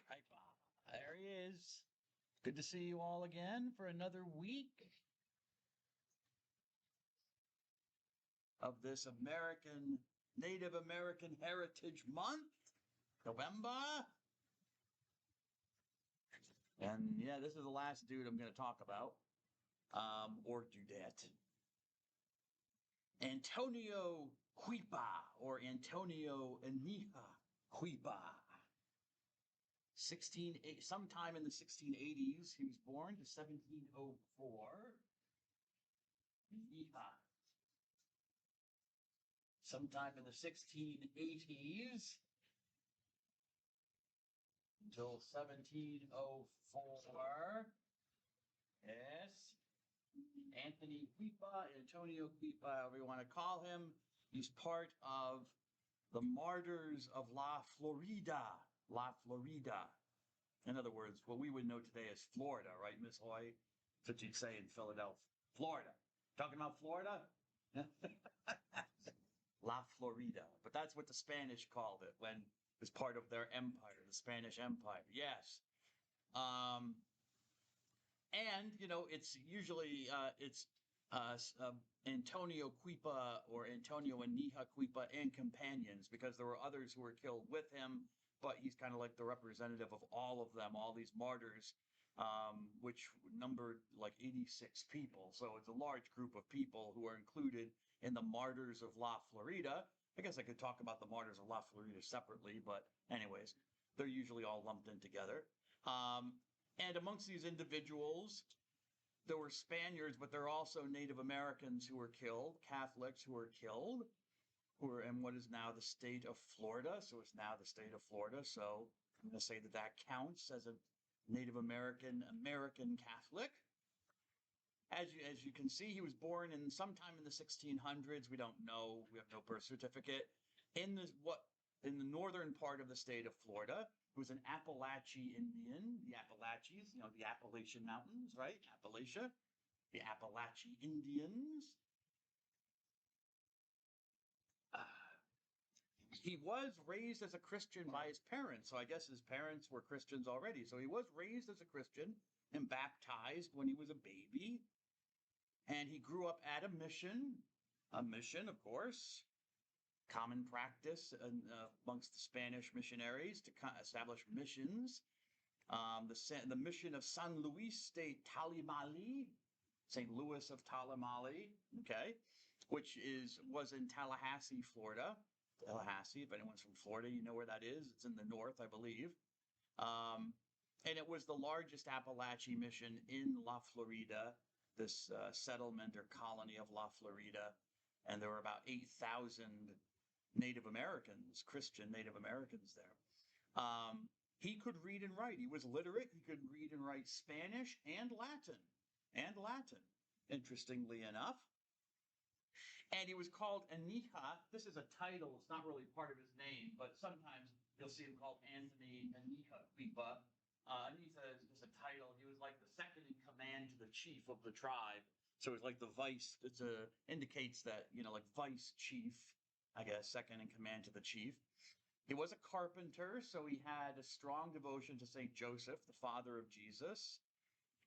Striper. There he is. Good to see you all again for another week of this Native American Heritage Month, November. And yeah, this is the last dude I'm going to talk about, or dudette. Antonio Huipa, or Antonio Aniha Huipa. Sometime in the 1680s, he was born to 1704. Aniha. Sometime in the 1680s until 1704. Yes. Anthony Huipa, Antonio Huipa, however you want to call him. He's part of the Martyrs of La Florida. La Florida. In other words, what we would know today as Florida, right, Miss Hoy? That's what you'd say in Philadelphia. Florida. Talking about Florida? La Florida. But that's what the Spanish called it when it was part of their empire, the Spanish Empire. Yes. And it's usually Antonio Cuipa or Antonio Aniha Cuipa and companions, because there were others who were killed with him, but he's kind of like the representative of all of them, all these martyrs, which numbered like 86 people. So it's a large group of people who are included in the Martyrs of La Florida. I guess I could talk about the Martyrs of La Florida separately, but anyways, they're usually all lumped in together. And amongst these individuals, there were Spaniards, but there are also Native Americans who were killed, Catholics who were killed, who were in what is now the state of Florida. So it's now the state of Florida. So I'm going to say that that counts as a Native American Catholic. As you can see, he was born in sometime in the 1600s. We don't know. We have no birth certificate. In the northern part of the state of Florida, who was an Appalachian Indian. The Appalachians, the Appalachian Mountains, right? Appalachia. The Appalachian Indians. He was raised as a Christian by his parents. So I guess his parents were Christians already. So he was raised as a Christian and baptized when he was a baby. And he grew up at a mission, of course, common practice amongst the Spanish missionaries to establish missions. The mission of San Luis de Talimali, St. Louis of Talimali, okay, which was in Tallahassee, Florida. Tallahassee, if anyone's from Florida, you know where that is. It's in the north, I believe. And it was the largest Appalachian mission in La Florida, this settlement or colony of La Florida. And there were about 8,000 Native Americans, Christian Native Americans there. He could read and write. He was literate. He could read and write Spanish and Latin. Interestingly enough. And he was called Aniha. This is a title. It's not really part of his name, but sometimes you'll see him called Anthony Aniha Huipa. Aniha is just a title. He was like the second in command to the chief of the tribe. So it's like the vice. Indicates that, like vice chief, I guess, second in command to the chief. He was a carpenter, so he had a strong devotion to St. Joseph, the father of Jesus.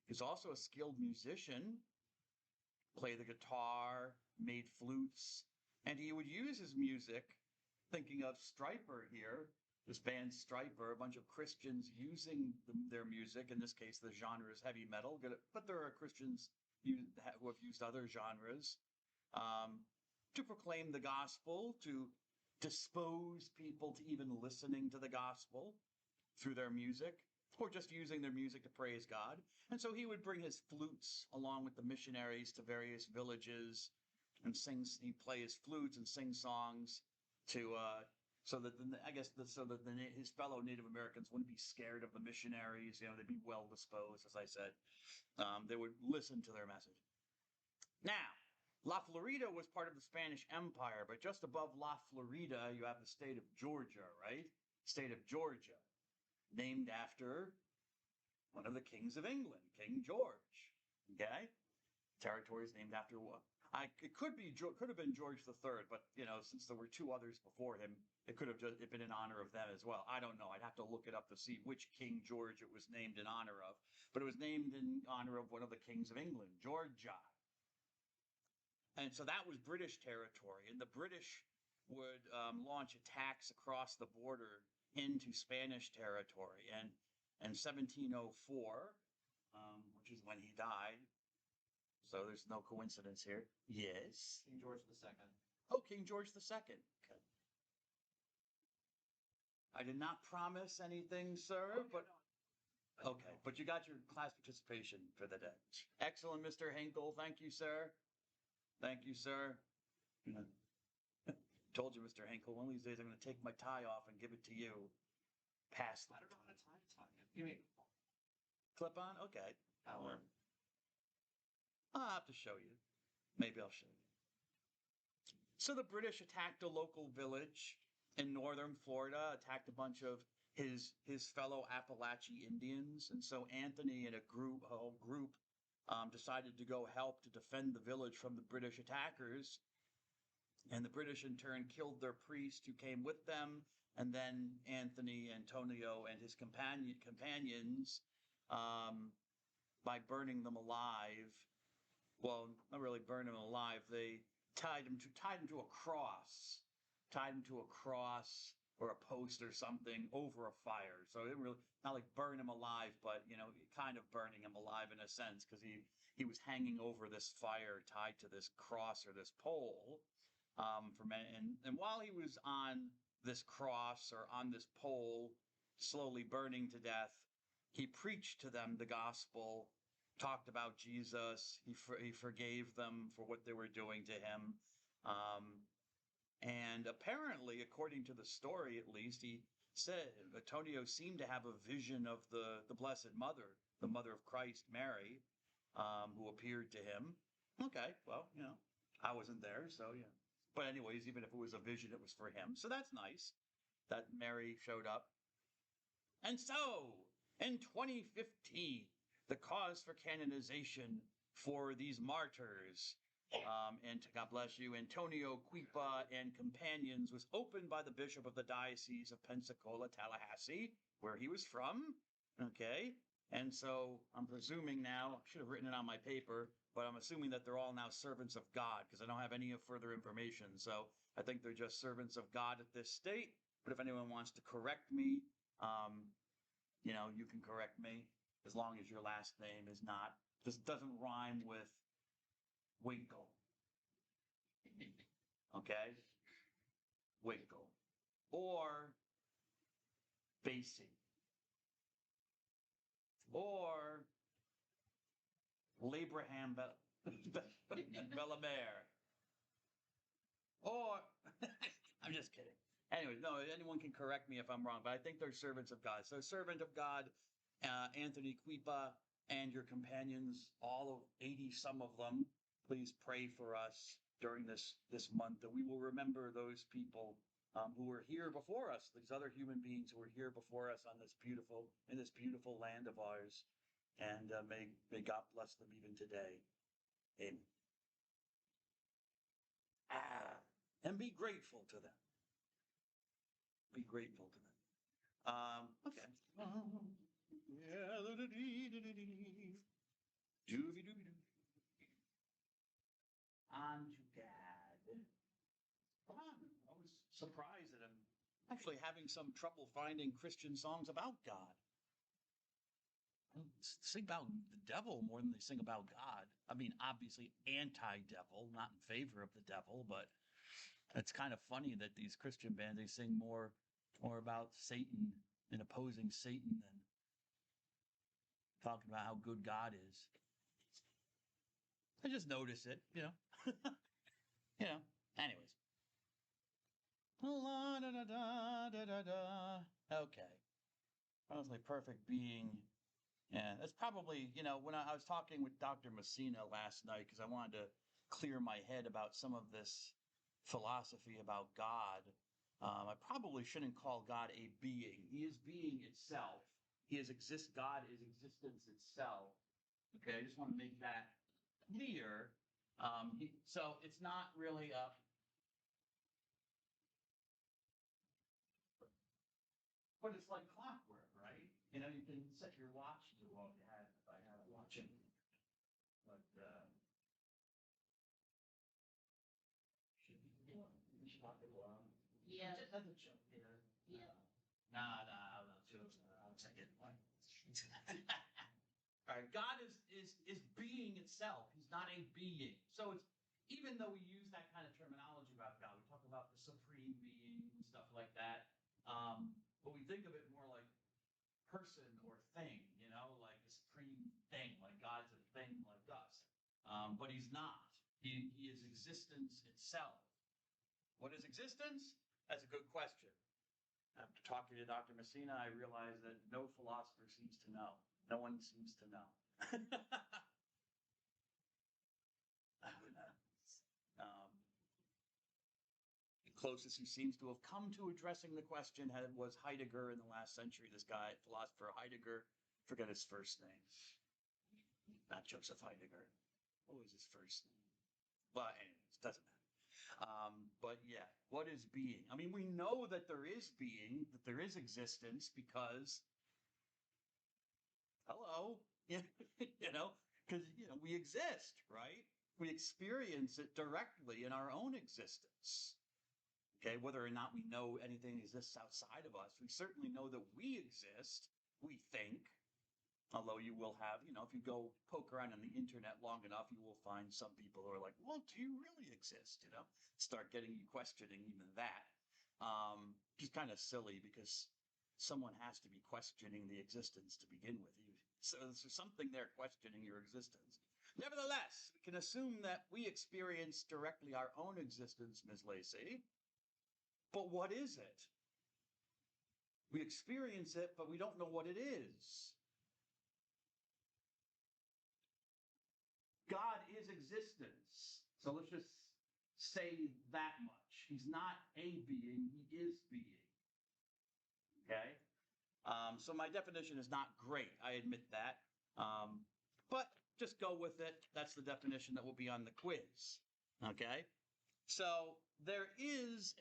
He's also a skilled musician, played the guitar, made flutes, and he would use his music, thinking of Stryper here, this band Stryper, a bunch of Christians using their music, in this case the genre is heavy metal, but there are Christians who have used other genres, to proclaim the gospel, to dispose people to even listening to the gospel through their music, or just using their music to praise God. And so he would bring his flutes along with the missionaries to various villages and he'd play his flutes and sing songs to, so that his fellow Native Americans wouldn't be scared of the missionaries. They'd be well disposed, as I said. They would listen to their message. Now, La Florida was part of the Spanish Empire, but just above La Florida, you have the state of Georgia, right? State of Georgia, named after one of the kings of England, King George. Okay? Territory is named after It could have been George III, but since there were two others before him, it could have just been in honor of them as well. I don't know. I'd have to look it up to see which King George it was named in honor of. But it was named in honor of one of the kings of England, Georgia. And so that was British territory, and the British would launch attacks across the border into Spanish territory. And in 1704, which is when he died, so there's no coincidence here. Yes. King George II. Oh, King George II. Okay. I did not promise anything, sir, but okay. But you got your class participation for the day. Excellent, Mr. Hinkle. Thank you, sir. Thank you, sir. Told you, Mr. Hinkle, one of these days I'm going to take my tie off and give it to you. Pass. I don't know how to tie a tie. You mean clip on? Okay. Or I'll have to show you. Maybe I'll show you. So the British attacked a local village in northern Florida, attacked a bunch of his fellow Appalachian Indians, and so Anthony and a whole group decided to go help to defend the village from the British attackers. And the British in turn killed their priest who came with them, and then Antonio and his companions by burning them alive. Well, not really burn them alive. They tied him to a cross, or a post or something over a fire. So it really not like burn him alive, but kind of burning him alive in a sense, because he was hanging over this fire tied to this cross or this pole. And while he was on this cross or on this pole, slowly burning to death, he preached to them the gospel, talked about Jesus. He forgave them for what they were doing to him. And apparently, according to the story at least, he said Antonio seemed to have a vision of the Blessed Mother, the Mother of Christ, Mary, who appeared to him. Okay, well, I wasn't there, so yeah. But anyways, even if it was a vision, it was for him. So that's nice that Mary showed up. And so, in 2015, the cause for canonization for these martyrs, and God bless you, Antonio Cuipa and companions, was opened by the Bishop of the Diocese of Pensacola, Tallahassee, where he was from. Okay. And so I'm presuming now, I should have written it on my paper, but I'm assuming that they're all now servants of God, because I don't have any further information. So I think they're just servants of God at this state. But if anyone wants to correct me, you can correct me, as long as your last name is not, this doesn't rhyme with Winkle. Okay? Winkle. Or Basie. Or Labraham Bellamere. Or, I'm just kidding. Anyways, no, anyone can correct me if I'm wrong, but I think they're servants of God. So servant of God, Anthony Cuipa, and your companions, all of 80 some of them, please pray for us during this month, that we will remember those people who were here before us, these other human beings who were here before us in this beautiful land of ours. And may God bless them even today. Amen. And be grateful to them. Be grateful to them. Okay. On to God. I was surprised that I'm actually having some trouble finding Christian songs about God. They sing about the devil more than they sing about God. I mean, obviously anti-devil, not in favor of the devil, but it's kind of funny that these Christian bands, they sing more about Satan and opposing Satan than talking about how good God is. I just notice it, Anyways. Okay. Honestly, perfect being. Yeah, that's probably, when I was talking with Dr. Messina last night, because I wanted to clear my head about some of this philosophy about God, I probably shouldn't call God a being. He is being itself. God is existence itself. Okay, I just want to make that clear. So it's not really a. But it's like clockwork, right? You know, you can set your watch to, well, if I had a watch in, but, should not be long. Yeah. Just as a joke, you know? Yeah. Nah, I'm not joking. I'll take it. All right, God is being itself. He's not a being. So it's, even though we use that kind of terminology about God, we talk about the supreme being and stuff like that. But we think of it more like person or thing, you know, like a supreme thing, like God's a thing like us. But he's not. He is existence itself. What is existence? That's a good question. After talking to Dr. Messina, I realized that no philosopher seems to know. No one seems to know. The closest who seems to have come to addressing the question was Heidegger in the last century. This guy, philosopher Heidegger, forget his first name. Not Joseph Heidegger. What was his first name? But anyways, doesn't matter. But yeah, what is being? I mean, we know that there is being, that there is existence because, hello, you know, because, we exist, right? We experience it directly in our own existence. Okay, whether or not we know anything exists outside of us, we certainly know that we exist, we think. Although you will have, if you go poke around on the internet long enough, you will find some people who are like, well, do you really exist? Start getting you questioning even that. Which is kind of silly because someone has to be questioning the existence to begin with. So there's something there questioning your existence. Nevertheless, we can assume that we experience directly our own existence, Ms. Lacey. But what is it? We experience it, but we don't know what it is. God is existence. So let's just say that much. He's not a being, he is being. Okay? So my definition is not great, I admit that. But just go with it. That's the definition that will be on the quiz. Okay? So there is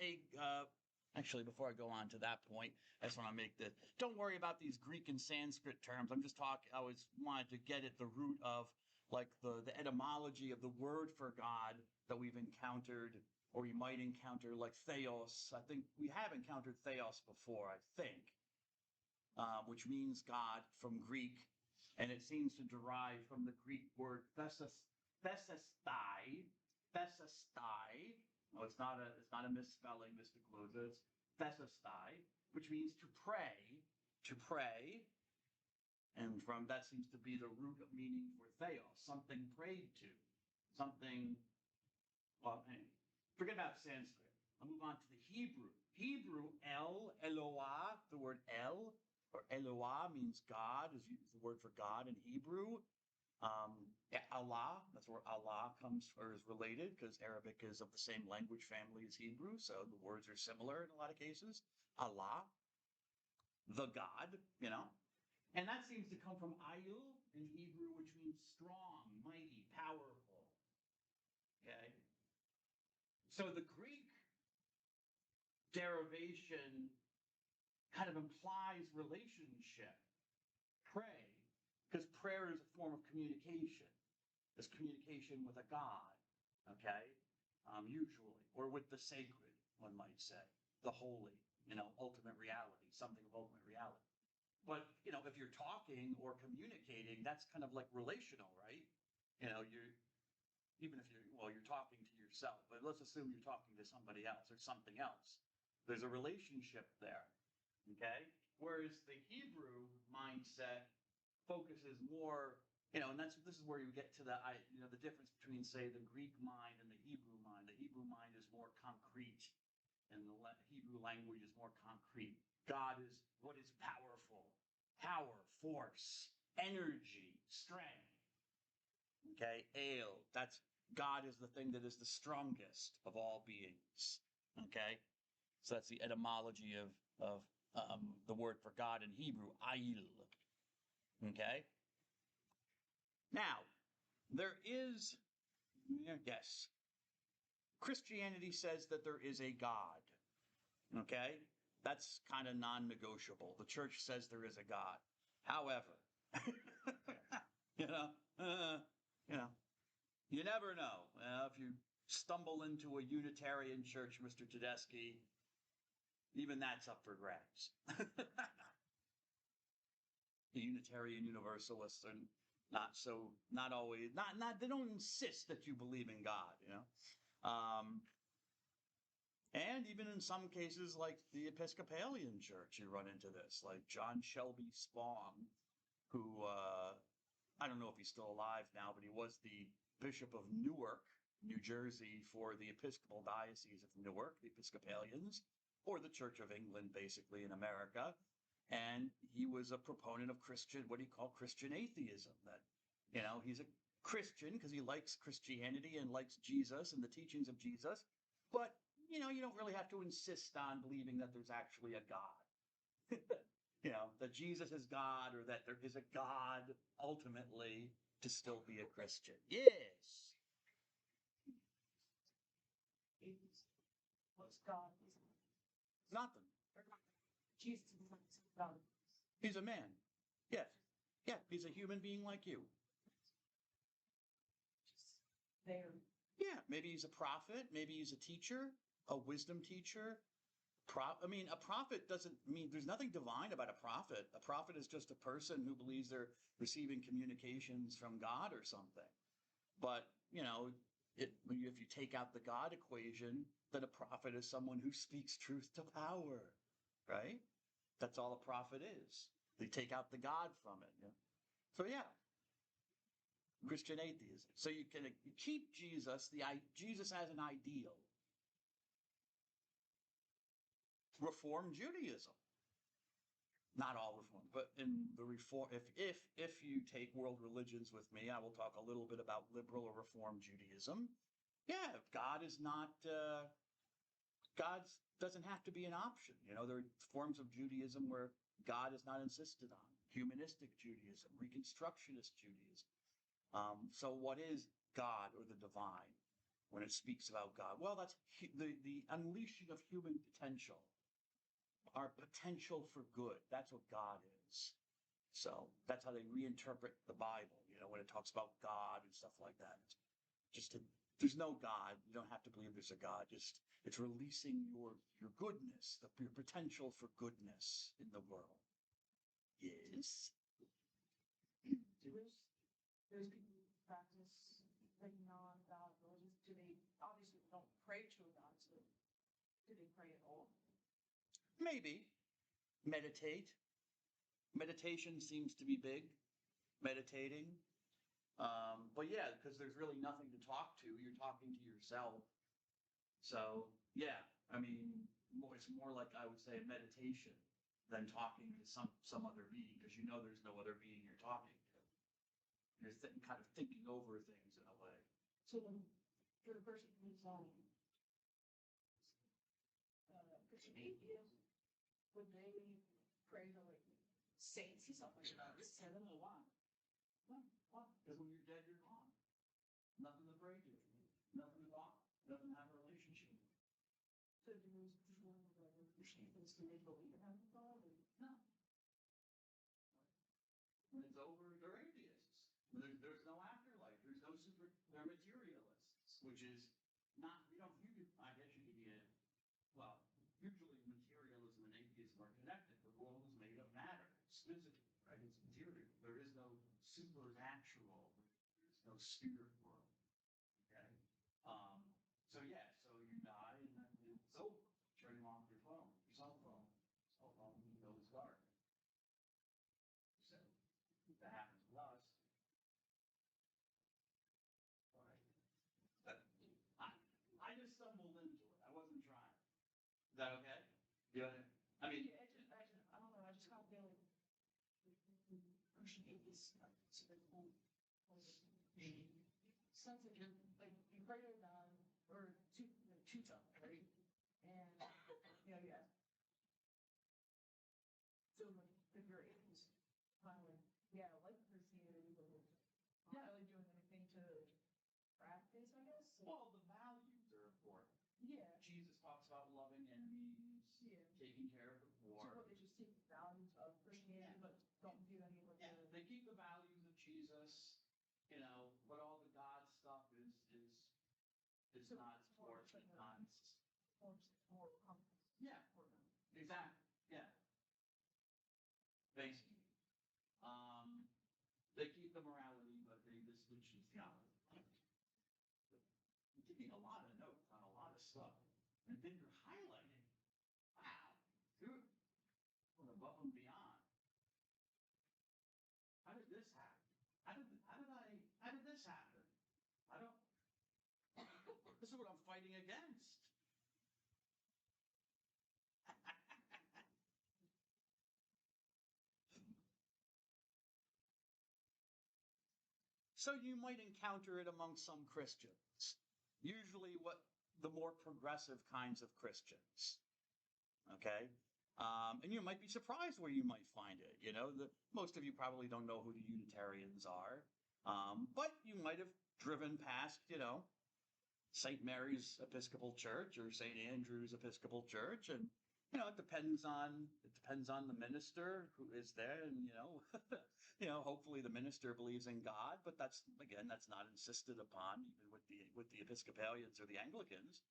actually, before I go on to that point, I just want to make the, don't worry about these Greek and Sanskrit terms. I'm just talking, I always wanted to get at the root of like the etymology of the word for God that we've encountered, or you might encounter like theos. I think we have encountered theos before, I think, which means God from Greek, and it seems to derive from the Greek word thesestai. No, it's not a misspelling, Mr. Closer. It's thesestai, which means to pray, and from that seems to be the root of meaning for theos, something prayed to, something. Well, anyway, forget about Sanskrit. I'll move on to the Hebrew. Hebrew, Eloah, the word El or Eloah means God, is the word for God in Hebrew. Allah, that's where Allah comes or is related, because Arabic is of the same language family as Hebrew, so the words are similar in a lot of cases. Allah, the God, And that seems to come from Ayil in Hebrew, which means strong, mighty, powerful. Okay? So the Greek derivation kind of implies relationship. Pray, because prayer is a form of communication. It's communication with a God, okay? Usually, or with the sacred, one might say, the holy, ultimate reality, something of ultimate reality. But, if you're talking or communicating, that's kind of like relational, right? You're talking to yourself, but let's assume you're talking to somebody else or something else. There's a relationship there, okay? Whereas the Hebrew mindset focuses more, and this is where you get to the difference between, say, the Greek mind and the Hebrew mind. The Hebrew mind is more concrete, and the Hebrew language is more concrete. God is what is powerful. Power, force, energy, strength. Okay, El, God is the thing that is the strongest of all beings. Okay, so that's the etymology of the word for God in Hebrew, Ayil. Okay. Now, there is Yes. Christianity says that there is a God. Okay? That's kind of non-negotiable. The church says there is a God. However, you know, you know, you never know. If you stumble into a Unitarian church, Mr. Tedeschi, even that's up for grabs. The Unitarian Universalists are not always, they don't insist that you believe in God, you know. And even in some cases, like the Episcopalian Church, you run into this, like John Shelby Spong, who, I don't know if he's still alive now, but he was the Bishop of Newark, New Jersey, for the Episcopal Diocese of Newark, the Episcopalians, or the Church of England, basically, in America. And he was a proponent of what he called Christian atheism, that, you know, he's a Christian because he likes Christianity and likes Jesus and the teachings of Jesus, but you know, you don't really have to insist on believing that there's actually a God. You know, that Jesus is God or that there is a God ultimately to still be a Christian. Yes. What's God? Nothing. Jesus is God. He's a man. Yes. Yeah, he's a human being like you. Just there. Yeah, maybe he's a prophet. Maybe he's a teacher, a wisdom teacher. I mean, a prophet doesn't mean there's nothing divine about a prophet. A prophet is just a person who believes they're receiving communications from God or something. But, you know, if you take out the God equation, then a prophet is someone who speaks truth to power, right? That's all a prophet is. They take out the God from it. You know? So, yeah. Christian atheism. So you can keep Jesus as an ideal. Reform Judaism. Not all reform, but in the reform, if you take world religions with me, I will talk a little bit about liberal or reform Judaism. Yeah, God doesn't have to be an option. You know, there are forms of Judaism where God is not insisted on. Humanistic Judaism, Reconstructionist Judaism. So what is God or the divine when it speaks about God? Well, that's the unleashing of human potential. Our potential for good. That's what God is. So that's how they reinterpret the Bible, you know, when it talks about God and stuff like that. There's no God. You don't have to believe there's a God. It's releasing your goodness, your potential for goodness in the world. Yes. There's people who practice like non-God religions. Do they obviously don't pray to a God, so do they pray at all? Maybe. Meditate. Meditation seems to be big. Meditating. But yeah, because there's really nothing to talk to. You're talking to yourself. So yeah, I mean, it's more like I would say meditation than talking to some other being, because you know there's no other being you're talking to. You're kind of thinking over things in a way. So then, for the person who's Christian atheist, would they pray to like saints or something like that? I don't know why. Why? Because when you're dead, you're gone. Nothing to pray to. Nothing to talk. Nothing to have a relationship. So do those people like Christian atheists, do they believe in having God? No. When it's over, they're atheists. There's no afterlife. They're materialists, which is not, I guess you could be usually materialism and atheism are connected. The world is made of matter. It's physical, right? It's material. There is no supernatural. There's no spirit world. Okay? So you die and then it's over. Turning off your phone, your cell phone. Cell phone goes dark. So that happens with us. All right. I just stumbled into it. I wasn't trying. Is that okay? Yeah. I mean, I don't know. I just kind of feel like Christian atheists sense that you're like you pray to God or to God, right? And yeah. So like if you're atheist, kind of like I like Christianity, but not really doing anything to practice, I Well, the values are important. Yeah, Jesus talks about loving enemies, yeah. taking care of the So poor. what, they just take the values of Christianity, but don't do any of Yeah, the, they keep the values of Jesus, you know, but all the God stuff is So not it's more sports, like it's a- not. more compass Yeah, for them. exactly. Yeah. Basically. They keep the morality, but they switch the theology. You're taking a lot of notes on a lot of stuff. And then you're highlighting. Wow. Dude. We're above and beyond. How did this happen? How did this happen? I don't this is what I'm fighting against. So you might encounter it among some Christians. Usually the more progressive kinds of Christians. Okay? And you might be surprised where you might find it. You know, most of you probably don't know who the Unitarians are. But you might have driven past, you know, St. Mary's Episcopal Church or St. Andrew's Episcopal Church, and you know it depends on the minister who is there, and you know hopefully the minister believes in God, but that's not insisted upon even with the Episcopalians or the Anglicans.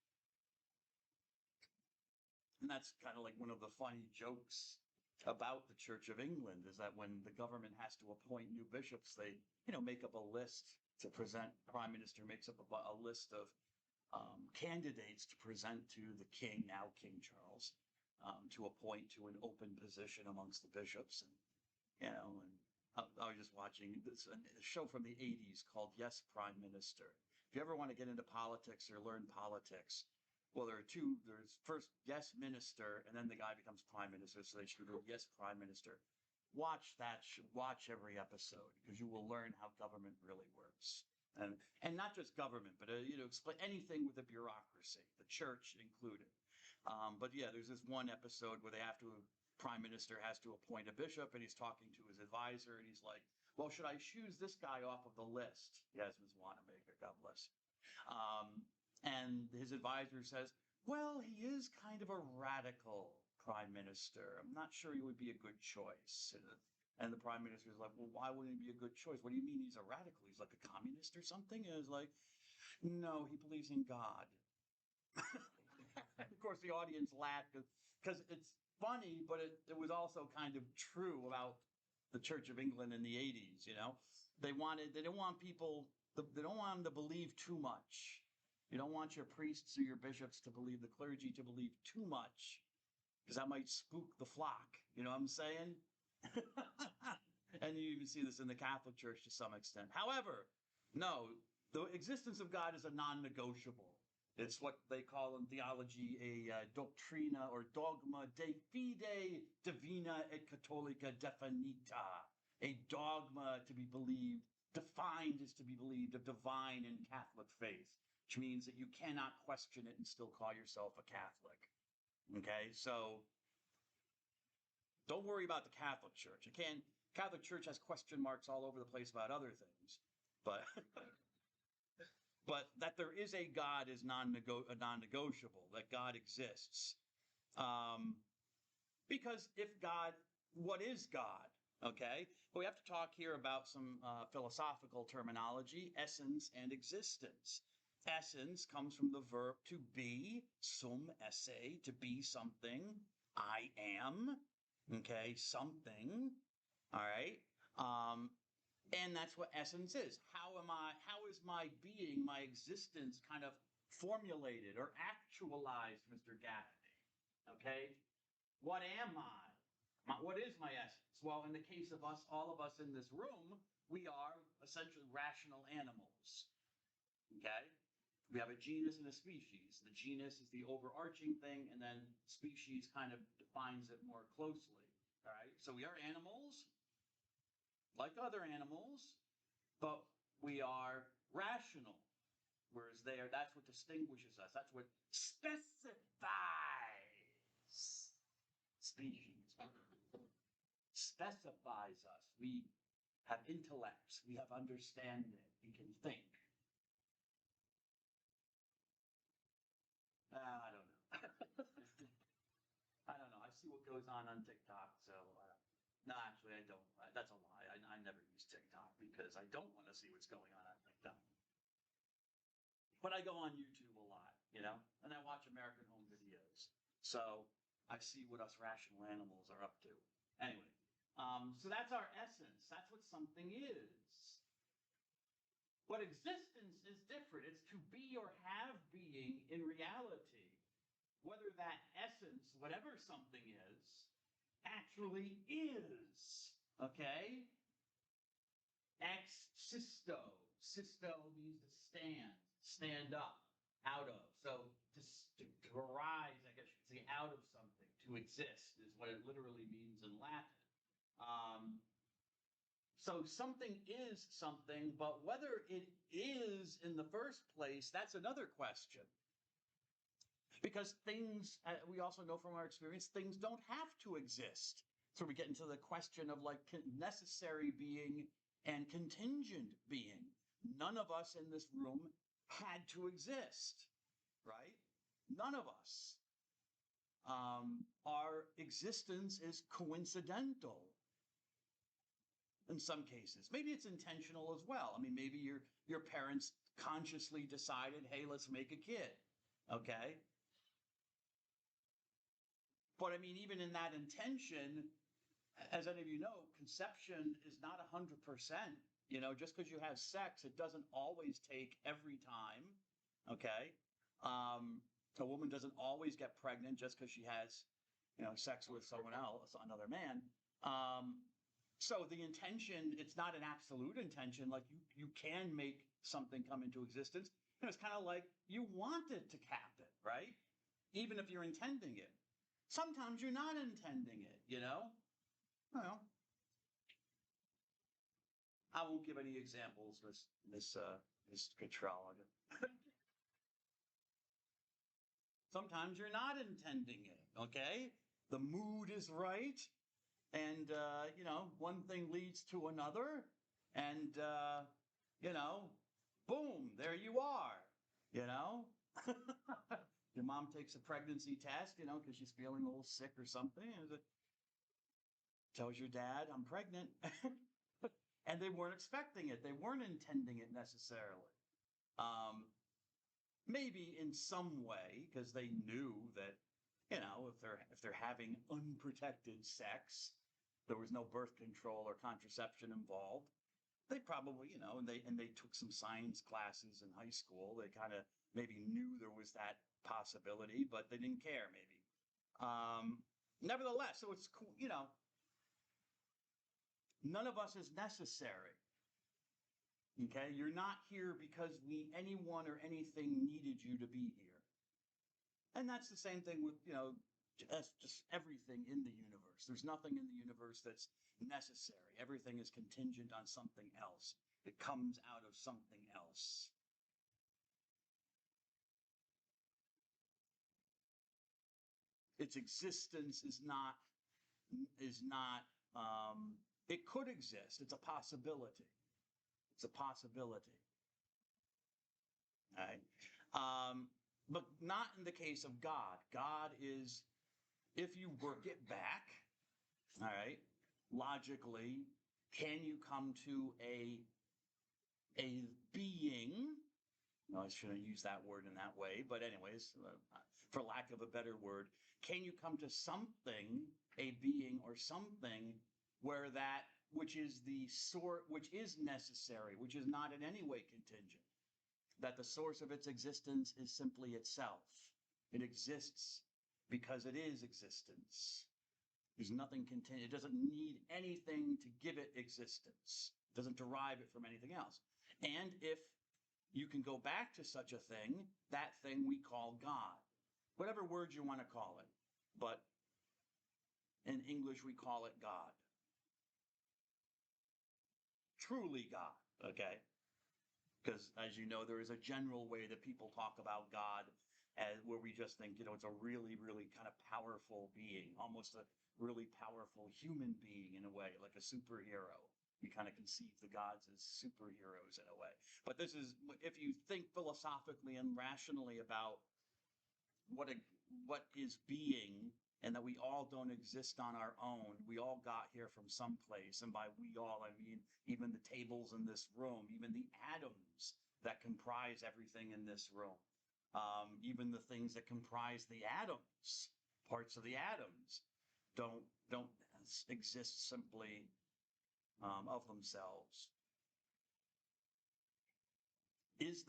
And that's kind of like one of the funny jokes about the Church of England is that when the government has to appoint new bishops, they make up a list to present. Prime Minister makes up a list of candidates to present to the king, now King Charles, to appoint to an open position amongst the bishops. And I was just watching a show from the 80s called Yes, Prime Minister. If you ever want to get into politics or learn politics, well, there's first Yes, Minister, and then the guy becomes Prime Minister, so they should go Yes, Prime Minister. Watch every episode, because you will learn how government really works. And not just government, but explain anything with a bureaucracy, the church included. But yeah, there's this one episode where Prime Minister has to appoint a bishop, and he's talking to his advisor, and he's like, "Well, should I choose this guy off of the list?" Yes, Ms. Wanamaker, God bless. And his advisor says, "Well, he is kind of a radical prime minister. I'm not sure he would be a good choice." And the prime minister is like, "Well, why wouldn't he be a good choice? What do you mean he's a radical? He's like a communist or something?" And it's like, "No, he believes in God." Of course, the audience laughed because it's funny, but it was also kind of true about the Church of England in the 80s. They don't want them to believe too much. You don't want your priests or your bishops to believe, the clergy to believe too much, because that might spook the flock. You know what I'm saying? And you even see this in the Catholic Church to some extent. However, no, the existence of God is a non-negotiable. It's what they call in theology a doctrina or dogma de fide divina et catholica definita. A dogma to be believed, defined as to be believed, of divine and Catholic faith, which means that you cannot question it and still call yourself a Catholic. Okay, so don't worry about the Catholic Church. Catholic Church has question marks all over the place about other things, but but that there is a God is non-negotiable. That God exists, because what is God? Okay, but we have to talk here about some philosophical terminology: essence and existence. Essence comes from the verb to be, sum esse, to be something. I am, okay, something, all right? And that's what essence is. How is my being, my existence kind of formulated or actualized, Mr. Gaffney? Okay? What am I? What is my essence? Well, in the case of us, all of us in this room, we are essentially rational animals. Okay? We have a genus and a species. The genus is the overarching thing, and then species kind of defines it more closely. All right? So we are animals, like other animals, but we are rational. Whereas that's what distinguishes us. That's what specifies species. Specifies us. We have intellects. We have understanding. We can think. goes on TikTok. So, no, actually, I don't. That's a lie. I never use TikTok because I don't want to see what's going on TikTok. But I go on YouTube a lot, and I watch American Home Videos. So I see what us rational animals are up to. Anyway, so that's our essence. That's what something is. But existence is different. It's to be or have being in reality. Whether that essence, whatever something is, actually is. Okay? Ex sisto. Sisto means to stand up, out of. So to arise, I guess you could say, out of something, to exist is what it literally means in Latin. So something is something, but whether it is in the first place, that's another question. Because things, we also know from our experience, things don't have to exist. So we get into the question of like necessary being and contingent being. None of us in this room had to exist, right? None of us. Our existence is coincidental in some cases. Maybe it's intentional as well. I mean, maybe your parents consciously decided, hey, let's make a kid, okay? But I mean, even in that intention, as any of you know, conception is not 100%. Just because you have sex, it doesn't always take every time, okay? A woman doesn't always get pregnant just because she has, sex with someone else, another man. So the intention, it's not an absolute intention. Like you can make something come into existence. It's kind of like you want it to happen, right? Even if you're intending it. Sometimes you're not intending it, Well, I won't give any examples, Miss Cottrell. Sometimes you're not intending it, okay? The mood is right, and, one thing leads to another, and, boom, there you are, Your mom takes a pregnancy test, because she's feeling a little sick or something, and tells your dad, I'm pregnant. And they weren't expecting it. They weren't intending it necessarily. Maybe in some way, because they knew that, if they're having unprotected sex, there was no birth control or contraception involved. They probably, and they took some science classes in high school. They kind of maybe knew there was that possibility, but they didn't care maybe. Nevertheless, so it's cool, none of us is necessary. Okay, you're not here because anyone or anything needed you to be here. And that's the same thing with, that's just everything in the universe. There's nothing in the universe that's necessary. Everything is contingent on something else. It comes out of something else. Its existence is not, it could exist. It's a possibility. It's a possibility. All right. But not in the case of God. God is, if you work it back, all right, logically, can you come to a being? No, I shouldn't use that word in that way, but anyways, for lack of a better word, can you come to something, a being or something, where that which is which is necessary, which is not in any way contingent, that the source of its existence is simply itself. It exists because it is existence. There's nothing contingent. It doesn't need anything to give it existence. It doesn't derive it from anything else. And if you can go back to such a thing, that thing we call God. Whatever word you want to call it. But in English, we call it God. Truly God, okay? Because as you know, there is a general way that people talk about God where we just think, it's a really, really kind of powerful being, almost a really powerful human being in a way, like a superhero. We kind of conceive the gods as superheroes in a way. But this is, if you think philosophically and rationally about what is being, and that we all don't exist on our own. We all got here from someplace. And by we all, I mean even the tables in this room, even the atoms that comprise everything in this room, even the things that comprise the atoms, parts of the atoms, don't exist simply of themselves. Is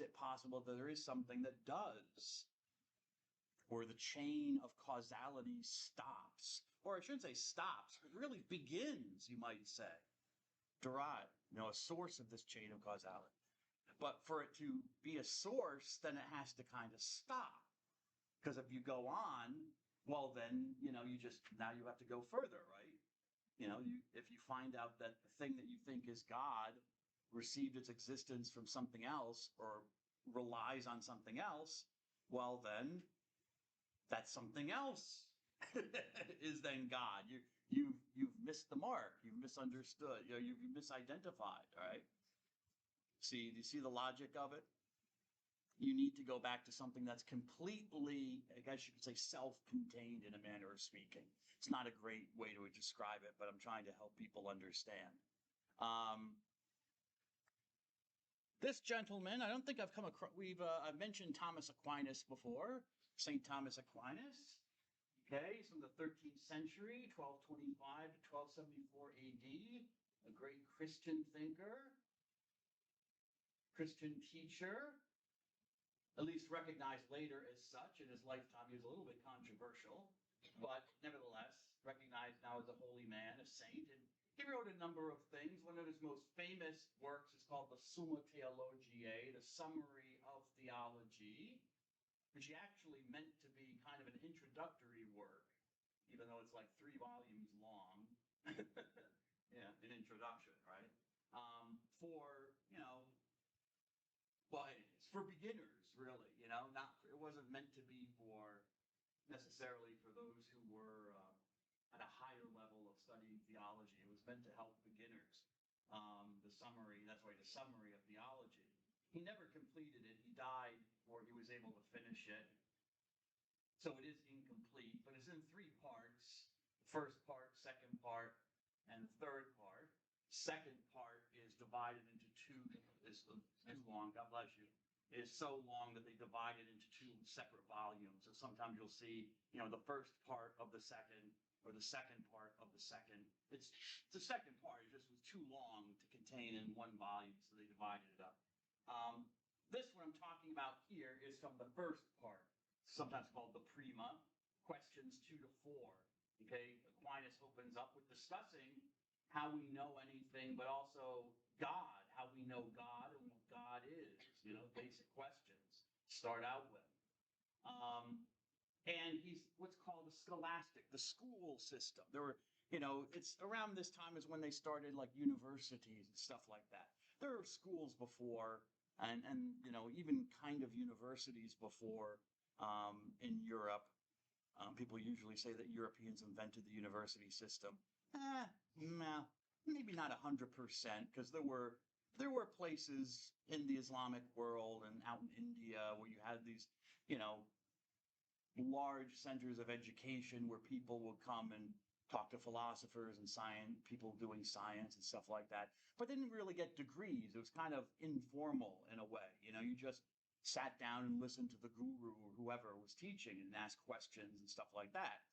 it possible that there is something that does, or the chain of causality stops, or I shouldn't say stops, it really begins, you might say, derived, a source of this chain of causality. But for it to be a source, then it has to kind of stop. Because if you go on, well, then, now you have to go further, right? If you find out that the thing that you think is God received its existence from something else or relies on something else, well, then that something else is then God. You've missed the mark. You've misunderstood. You've misidentified. All right. Do you see the logic of it? You need to go back to something that's completely, I guess you could say, self-contained in a manner of speaking. It's not a great way to describe it, but I'm trying to help people understand. This gentleman, I don't think I've come across, I've mentioned Thomas Aquinas before, St. Thomas Aquinas. Okay, he's from the 13th century, 1225 to 1274 AD, a great Christian thinker, Christian teacher, at least recognized later as such. In his lifetime, he was a little bit controversial, but nevertheless recognized now as a holy man, a saint. And he wrote a number of things. One of his most famous works is called the Summa Theologiae, the Summary of Theology, which he actually meant to be kind of an introductory work, even though it's like 3 volumes long. Yeah, an introduction, right? It's for beginners, really. It wasn't meant to be for necessarily for those who were at a higher level of studying theology. It was meant to help beginners. That's why the summary of theology. He never completed it. He died before he was able to finish it. So it is incomplete, but it's in 3 parts. First part, second part, and third part. Second part is divided into 2, is long, God bless you. It is so long that they divide it into 2 separate volumes. So sometimes you'll see, the first part of the second, or the second part of the second. It's the second part. It just was too long to contain in 1 volume, so they divided it up. This one I'm talking about here is from the first part, sometimes called the Prima, questions 2 to 4. Okay, Aquinas opens up with discussing how we know anything, but also God, how we know God and what God is, basic questions to start out with. And he's what's called a scholastic, the school system. There were, it's around this time is when they started like universities and stuff like that. There were schools before and even kind of universities before in Europe. People usually say that Europeans invented the university system. Maybe not 100%, because there were places in the Islamic world and out in India where you had these, large centers of education where people would come and talk to philosophers and people doing science and stuff like that, but didn't really get degrees. It was kind of informal in a way. You just sat down and listened to the guru or whoever was teaching and asked questions and stuff like that.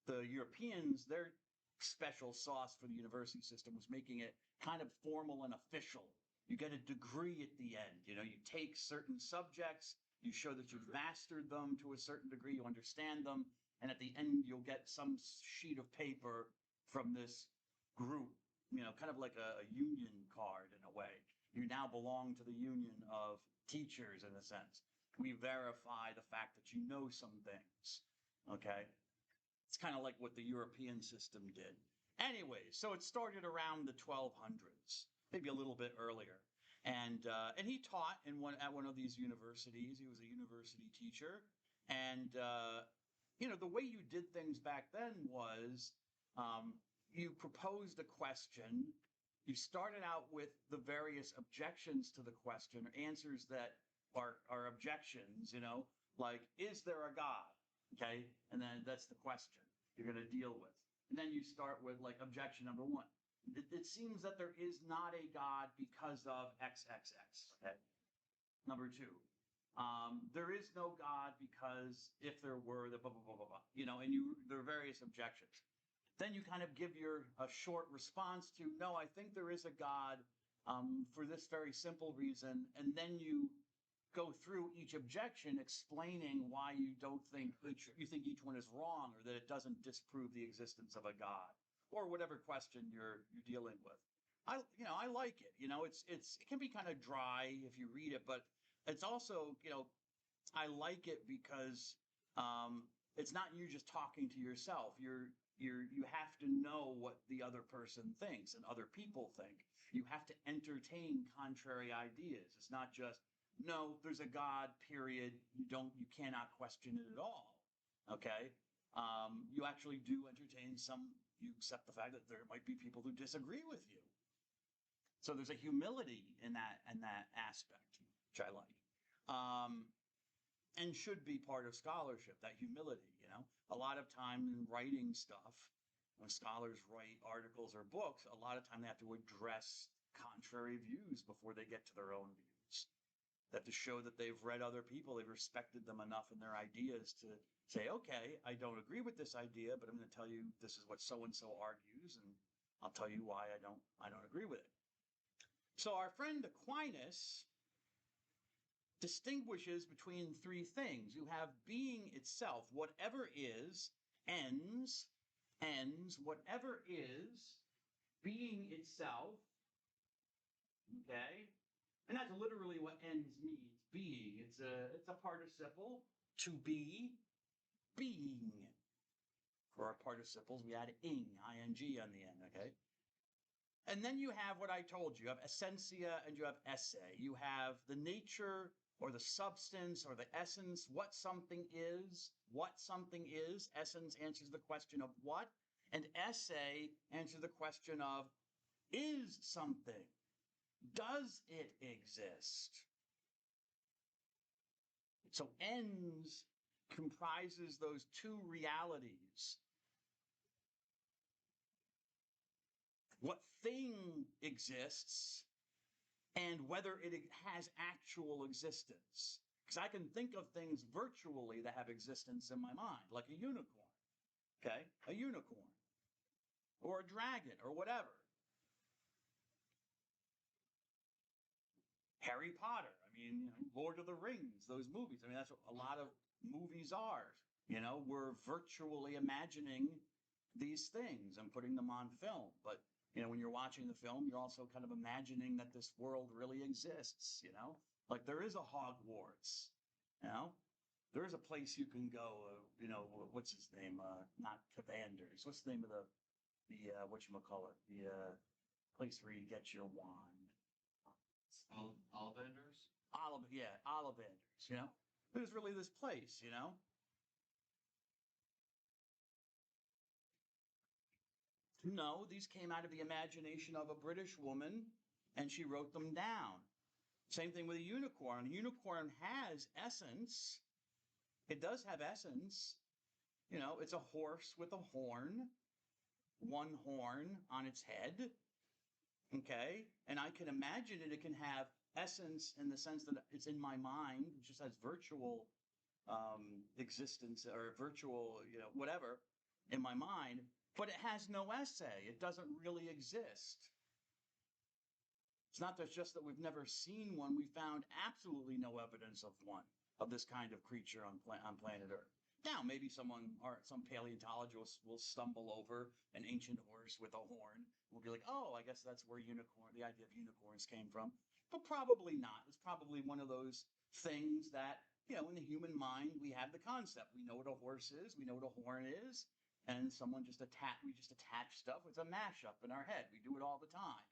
The Europeans, their special sauce for the university system was making it kind of formal and official. You get a degree at the end. You take certain subjects, you show that you've mastered them to a certain degree, you understand them, and at the end you'll get some sheet of paper from this group, kind of like a union card in a way. You now belong to the union of teachers in a sense. We verify the fact that you know some things, okay? It's kind of like what the European system did. Anyway, so it started around the 1200s, maybe a little bit earlier. And he taught at one of these universities. He was a university teacher. And, the way you did things back then was you proposed a question. You started out with the various objections to the question, or answers that are objections, like, is there a God? Okay. And then that's the question you're going to deal with. And then you start with like objection number one. It seems that there is not a God because of XXX. Okay. Number two, there is no God because if there were, the blah, blah, blah, blah, blah. And there are various objections. Then you kind of give a short response to, no, I think there is a God for this very simple reason. And then you go through each objection explaining why you don't think you think each one is wrong or that it doesn't disprove the existence of a God or whatever question you're dealing with. I like it. It can be kind of dry if you read it, but it's also, I like it because it's not you just talking to yourself. You have to know what the other person thinks and other people think. You have to entertain contrary ideas. It's not just, no, there's a God, period. You cannot question it at all. Okay. You actually do entertain you accept the fact that there might be people who disagree with you. So there's a humility in that aspect, which I like. And should be part of scholarship, that humility, A lot of time in writing stuff, when scholars write articles or books, a lot of time they have to address contrary views before they get to their own views. They have to show that they've read other people, they've respected them enough in their ideas to say, okay, I don't agree with this idea, but I'm going to tell you this is what so-and-so argues, and I'll tell you why I don't agree with it. So our friend Aquinas distinguishes between three things. You have being itself, whatever is, ends, whatever is, being itself, okay? And that's literally what ends means, being. It's a participle, to be, being. For our participles, we add ing on the end, okay? And then you have what I told you. You have essentia and you have esse. You have the nature or the substance or the essence, what something is. Essence answers the question of what. And esse answers the question of is something. Does it exist? So ens comprises those two realities. What thing exists and whether it has actual existence. Because I can think of things virtually that have existence in my mind, like a unicorn, okay? A unicorn, or a dragon, or whatever. Harry Potter, Lord of the Rings, those movies. That's what a lot of movies are. We're virtually imagining these things and putting them on film. But, when you're watching the film, you're also kind of imagining that this world really exists, Like there is a Hogwarts, There is a place you can go, what's his name? Not Cavanders. What's the name of the whatchamacallit? The place where you get your wand. Ollivanders? Ollivanders, There's really this place, No, these came out of the imagination of a British woman, and she wrote them down. Same thing with a unicorn. A unicorn has essence. It does have essence. It's a horse with a horn, one horn on its head. Okay? And I can imagine it can have essence in the sense that it's in my mind. It just has virtual existence or virtual, whatever in my mind. But it has no esse. It doesn't really exist. It's not just that we've never seen one. We found absolutely no evidence of one, of this kind of creature on planet Earth. Now, maybe some paleontologist will stumble over an ancient horse with a horn. We'll be like, oh, I guess that's where the idea of unicorns came from. But probably not. It's probably one of those things that, in the human mind, we have the concept. We know what a horse is. We know what a horn is. And we just attach stuff. It's a mashup in our head. We do it all the time.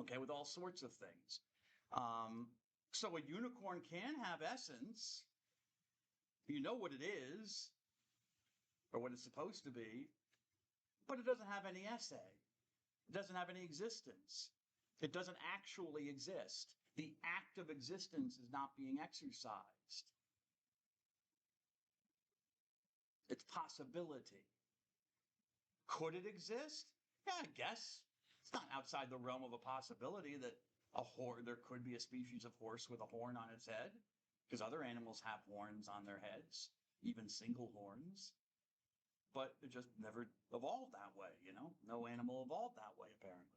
Okay, with all sorts of things. So a unicorn can have essence. You know what it is, or what it's supposed to be, but it doesn't have any esse. It doesn't have any existence. It doesn't actually exist. The act of existence is not being exercised. It's possibility. Could it exist? Yeah, I guess. It's not outside the realm of a possibility that there could be a species of horse with a horn on its head, because other animals have horns on their heads, even single horns. But it just never evolved that way, you know? No animal evolved that way, apparently.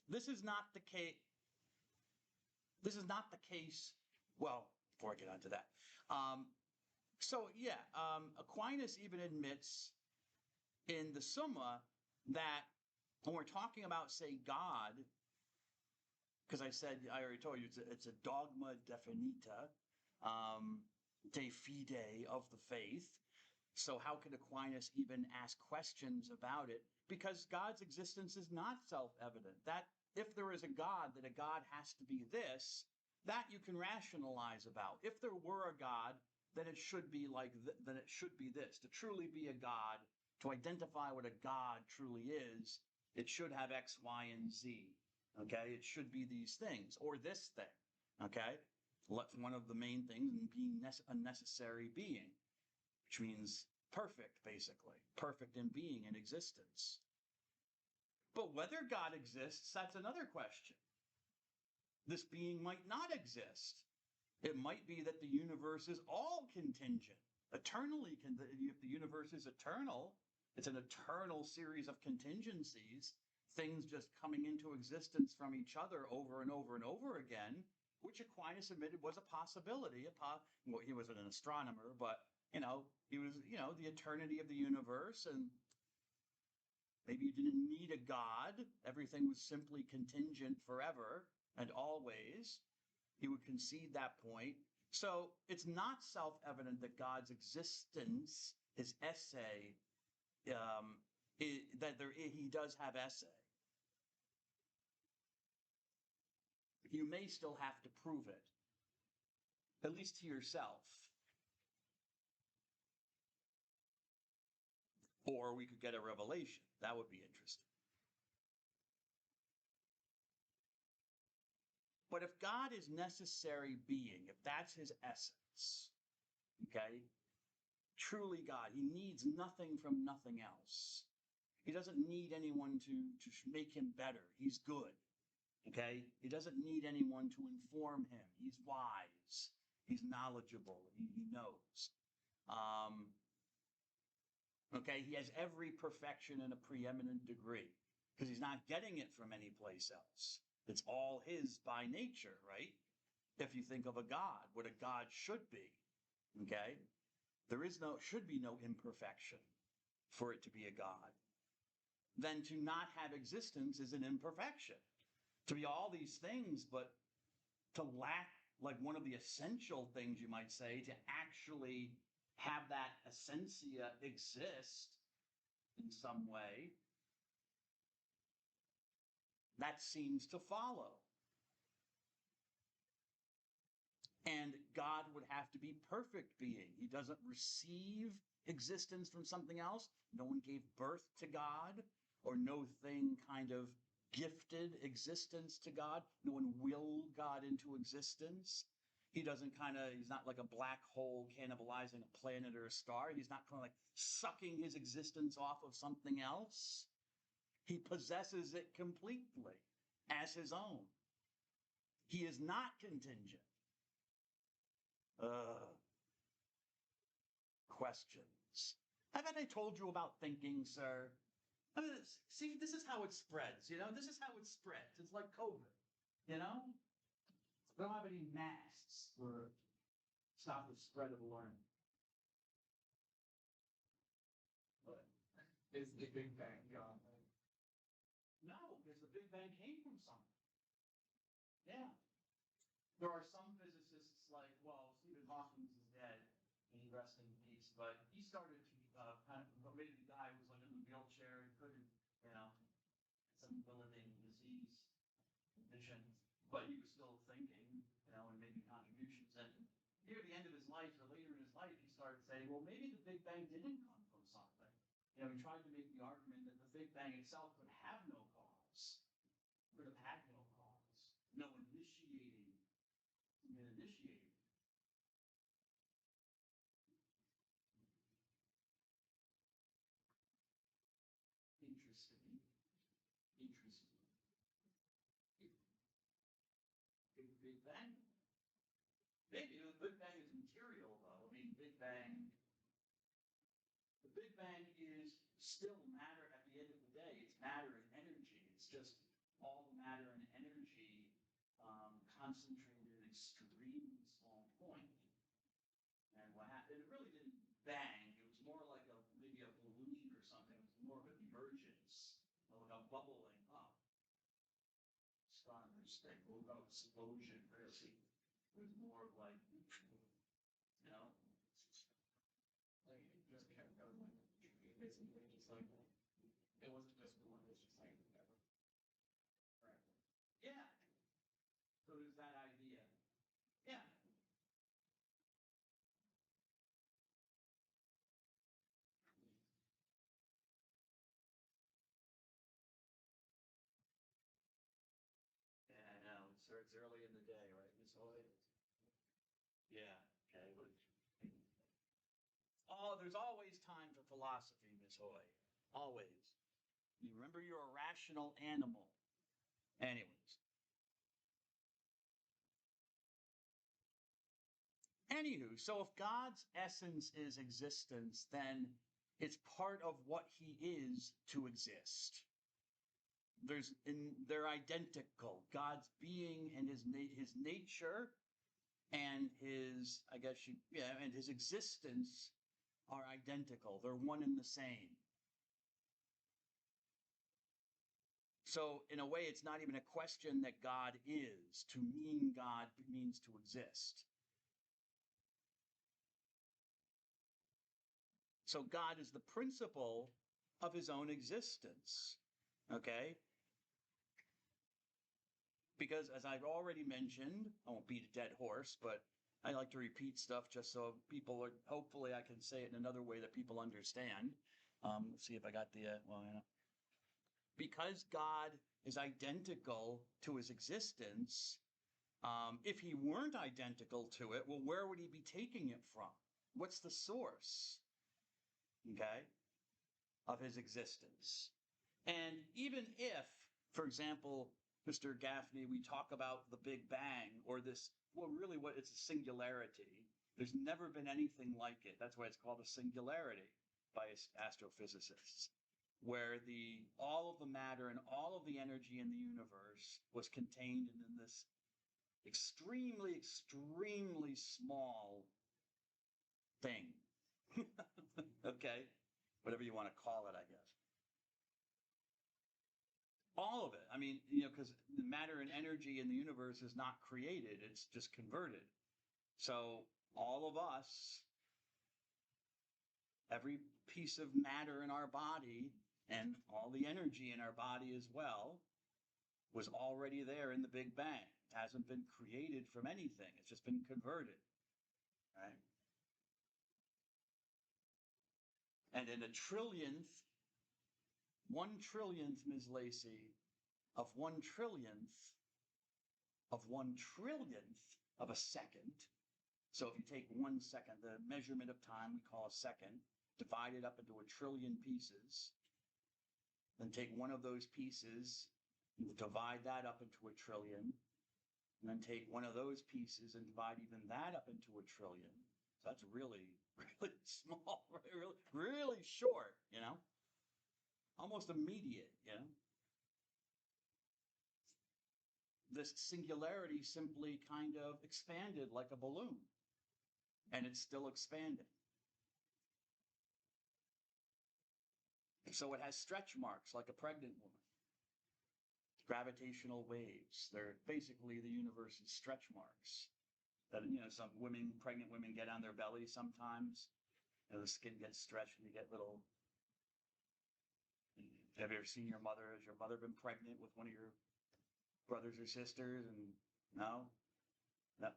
This is not the case. This is not the case. Well, before I get onto that. Aquinas even admits in the Summa that when we're talking about, say, God, because I already told you, it's a dogma definita, de fide, of the faith. So how could Aquinas even ask questions about it? Because God's existence is not self-evident. That if there is a God, that a God has to be this, that you can rationalize about. If there were a God, then it should be then it should be this. To truly be a God, to identify what a God truly is, it should have X, Y, and Z. Okay, it should be these things or this thing. Okay, one of the main things in being a necessary being, which means perfect, basically, perfect in being and existence. But whether God exists, that's another question. This being might not exist. It might be that the universe is all contingent, eternally. If the universe is eternal, it's an eternal series of contingencies, things just coming into existence from each other over and over and over again, which Aquinas admitted was a possibility. He was an astronomer, but he was the eternity of the universe, and maybe you didn't need a God. Everything was simply contingent forever and always. He would concede that point. So it's not self-evident that God's existence, his esse, he does have esse. You may still have to prove it, at least to yourself. Or we could get a revelation. That would be interesting. But if God is necessary being, if that's his essence, okay, truly God, he needs nothing from nothing else. He doesn't need anyone to make him better. He's good, okay? He doesn't need anyone to inform him. He's wise. He's knowledgeable. He knows. Okay, he has every perfection in a preeminent degree because he's not getting it from any place else. It's all his by nature, right? If you think of a God, what a God should be, okay? Should be no imperfection for it to be a God. Then to not have existence is an imperfection. To be all these things, but to lack like one of the essential things, you might say, to actually have that essentia exist in some way, that seems to follow. And God would have to be perfect being. He doesn't receive existence from something else. No one gave birth to God, or no thing kind of gifted existence to God. No one willed God into existence. He's not like a black hole cannibalizing a planet or a star. He's not kind of like sucking his existence off of something else. He possesses it completely as his own. He is not contingent. Questions. Haven't I told you about thinking, sir? I mean, see, this is how it spreads, This is how it spreads. It's like COVID, We don't have any masks for stop the spread of learning. Is the Big Bang gone? No, because the Big Bang came from something. Yeah. There are some physicists like, Stephen Hawking is dead, and he rests in peace, but he started to maybe the guy was like in a wheelchair, he couldn't, some debilitating disease, condition, but he was still thinking, and making contributions. And near the end of his life, or later in his life, he started saying, well, maybe the Big Bang didn't come from something. He tried to make the argument that the Big Bang itself could have no cause, could have had no cause, no initiating. Bang? Maybe the Big Bang is material, though. I mean, the Big Bang is still matter at the end of the day. It's matter and energy. It's just all the matter and energy concentrated in an extremely small point. And what happened? It really didn't bang. It was more like maybe a balloon or something. It was more of an emergence, like a bubbling up. Astronomers think, well, no explosion, really. It was more of like, you know, Like, it just kept going. Basically, just like, it wasn't just one, it was just like, whatever. Right. yeah. So there's that idea. Yeah. Yeah, I know. It's early in the day, right, Miss Hoy? Yeah. Okay. Oh, there's always time for philosophy, Miss Hoy. Always. You remember you're a rational animal. Anyways. Anywho, so if God's essence is existence, then it's part of what he is to exist. They're identical. God's being and his nature and his, I guess and his existence are identical. They're one and the same. So in a way, it's not even a question that God is. To mean God means to exist. So God is the principle of his own existence. Okay? Because as I've already mentioned, I won't beat a dead horse, but I like to repeat stuff just so people are, hopefully I can say it in another way that people understand. Let's see if I got the, because God is identical to his existence, if he weren't identical to it, well, where would he be taking it from? What's the source, okay, of his existence? And even if, for example, Mr. Gaffney, we talk about the Big Bang or this, well, really what it's a singularity. There's never been anything like it. That's why it's called a singularity by astrophysicists, where all of the matter and all of the energy in the universe was contained in this extremely, extremely small thing. Okay? Whatever you want to call it, I guess. All of it. I mean, because the matter and energy in the universe is not created, it's just converted. So all of us, every piece of matter in our body and all the energy in our body as well was already there in the Big Bang. It hasn't been created from anything. It's just been converted. Right? And in a trillionth, 1/1,000,000th, Ms. Lacey, of 1/1,000,000th of 1/1,000,000th of a second. So if you take 1 second, the measurement of time we call a second, divide it up into a trillion pieces, then take one of those pieces, divide that up into a trillion, and then take one of those pieces and divide even that up into a trillion. So that's really, really small, really, really short, almost immediate, This singularity simply kind of expanded like a balloon, and it's still expanding. So it has stretch marks like a pregnant woman. Gravitational waves. They're basically the universe's stretch marks that, some pregnant women get on their belly sometimes. The skin gets stretched and you get little. Have you ever seen your mother? Has your mother been pregnant with one of your brothers or sisters? And no? No.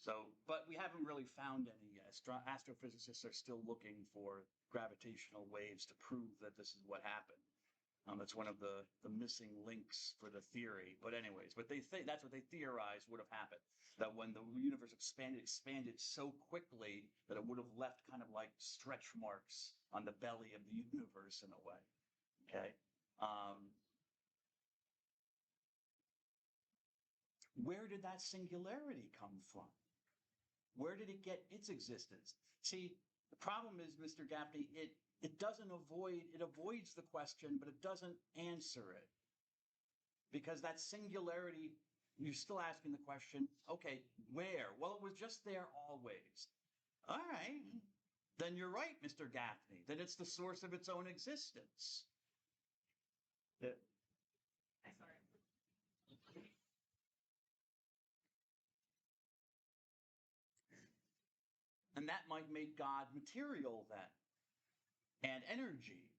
So, but we haven't really found any yet. Astrophysicists are still looking for gravitational waves to prove that this is what happened. It's one of the missing links for the theory. But anyways, that's what they theorize would have happened. That when the universe expanded so quickly that it would have left kind of like stretch marks on the belly of the universe in a way. Okay. where did that singularity come from? Where did it get its existence? See, the problem is, Mr. Gaffney, it doesn't avoid, it avoids the question, but it doesn't answer it. Because that singularity, you're still asking the question, okay, where? Well, it was just there always. All right, then you're right, Mr. Gaffney. Then it's the source of its own existence. Yeah. Sorry. And that might make God material then. And energy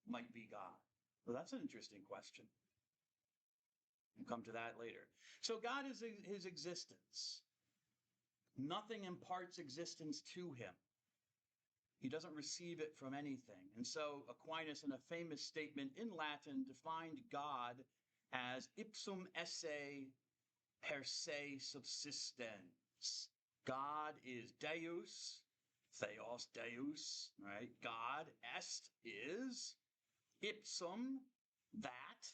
might be God. Well, that's an interesting question. We'll come to that later. So God is his existence. Nothing imparts existence to him. He doesn't receive it from anything. And so Aquinas, in a famous statement in Latin, defined God as ipsum esse per se subsistens. God is Deus, Theos Deus, right? God est is ipsum, that,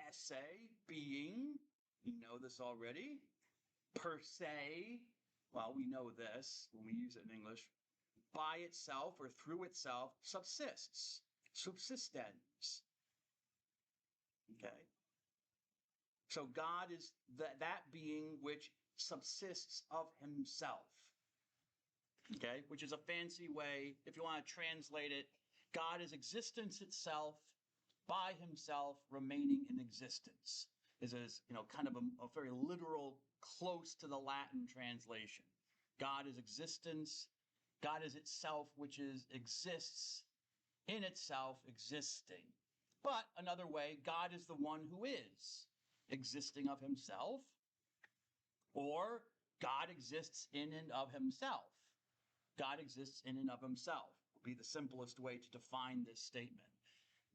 esse, being, you know this already, per se, well, we know this when we use it in English, by itself or through itself, subsists, subsistens. Okay? So God is that being which subsists of himself. Okay? Which is a fancy way, if you want to translate it, God is existence itself, by himself, remaining in existence. This is, kind of a very literal, close to the Latin translation. God is existence. God is itself, which exists in itself, existing. But another way, God is the one who is existing of himself, or God exists in and of himself. God exists in and of himself would be the simplest way to define this statement.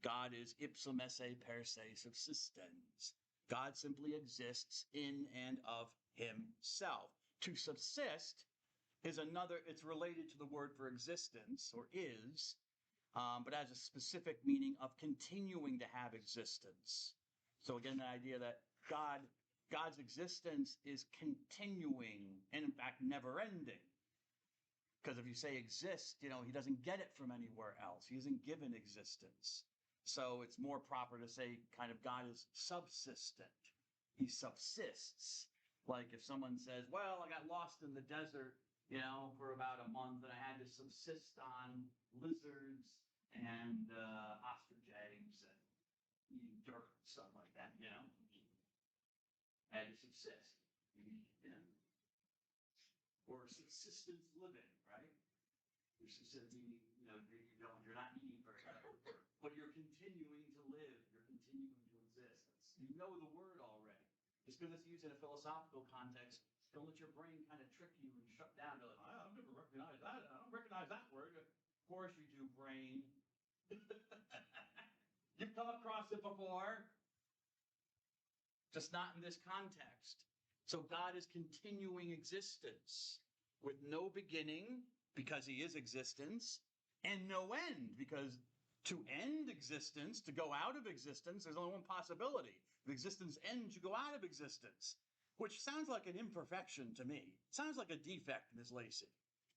God is ipsum esse per se subsistens. God simply exists in and of himself. To subsist is another, it's related to the word for existence, or is, but has a specific meaning of continuing to have existence. So again, the idea that God's existence is continuing and in fact never ending. Because if you say exist, he doesn't get it from anywhere else. He isn't given existence. So it's more proper to say kind of God is subsistent. He subsists. Like if someone says, well, I got lost in the desert, for about a month and I had to subsist on lizards and ostrich eggs and eating dirt and stuff like that, I had to subsist. Or subsistence living, right? You're subsisting, you're not eating very hard, but you're continuing to live, you're continuing to exist. You know the word already. Just because it's used in a philosophical context, don't let your brain kind of trick you and shut down. You're like, I've never recognized that. I don't recognize that word. Of course you do, brain. You've come across it before. Just not in this context. So God is continuing existence with no beginning because he is existence and no end because to end existence, to go out of existence, there's only one possibility. If existence ends, you go out of existence, which sounds like an imperfection to me. Sounds like a defect, Ms. Lacey.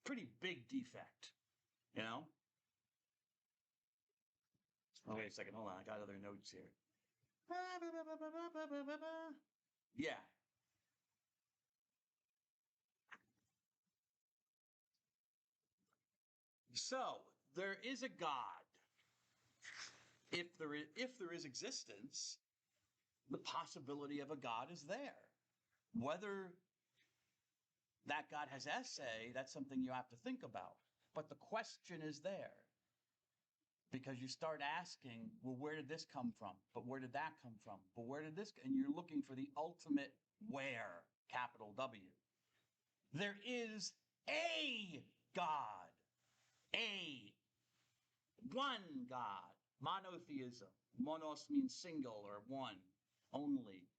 Pretty big defect, Oh, wait a second. Hold on. I got other notes here. Yeah. So, there is a God. If there is existence, the possibility of a God is there. Whether that God has esse, that's something you have to think about. But the question is there. Because you start asking, well, where did this come from? But where did that come from? But where did this? And you're looking for the ultimate where, capital W. There is a God. One God. Monotheism. Monos means single or one. Only.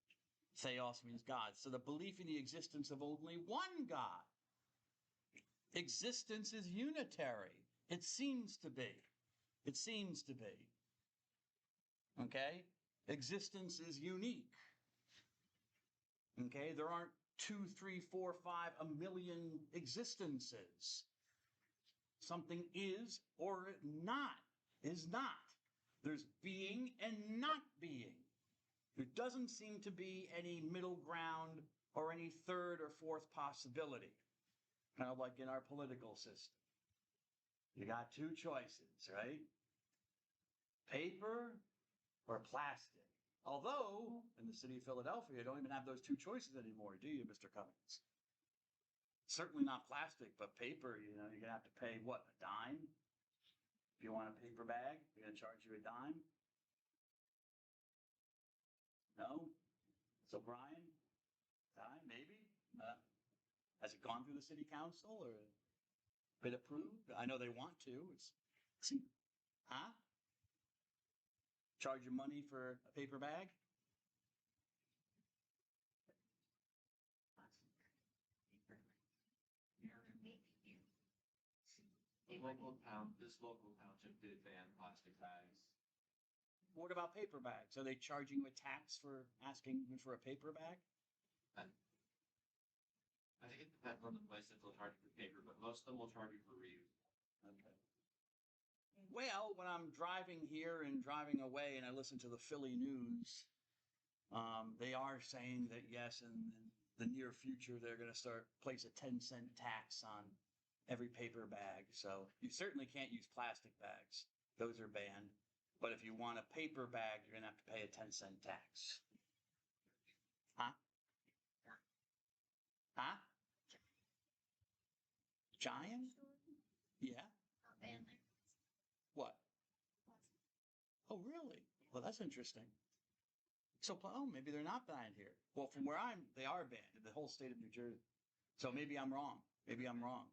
Theos means God. So the belief in the existence of only one God. Existence is unitary. It seems to be. It seems to be. Okay? Existence is unique. Okay, there aren't 2, 3, 4, 5, a million existences. Something is or not is not. There's being and not being. There doesn't seem to be any middle ground or any third or fourth possibility. Kind of like in our political system. You got two choices, right? Paper or plastic. Although, in the city of Philadelphia, you don't even have those two choices anymore, do you, Mr. Cummings? Certainly not plastic, but paper, you're going to have to pay, what, a dime? If you want a paper bag, they're going to charge you a dime? No? So, Brian, dime, maybe? Has it gone through the city council or been approved? I know they want to. Huh? Charge you money for a paper bag? This local township did ban plastic bags. What about paper bags? Are they charging you a tax for asking for a paper bag? I think it depends on the place if they'll charge you for paper, but most of them will charge you for reuse. Okay. Well, when I'm driving here and driving away and I listen to the Philly news, they are saying that yes, in the near future, they're going to place a 10-cent tax on every paper bag. So you certainly can't use plastic bags. Those are banned. But if you want a paper bag, you're going to have to pay a 10-cent tax. Huh? Huh? Giant? Yeah. What? Oh, really? Well, that's interesting. So, maybe they're not banned here. Well, from where they are banned in the whole state of New Jersey. So maybe I'm wrong. Maybe I'm wrong.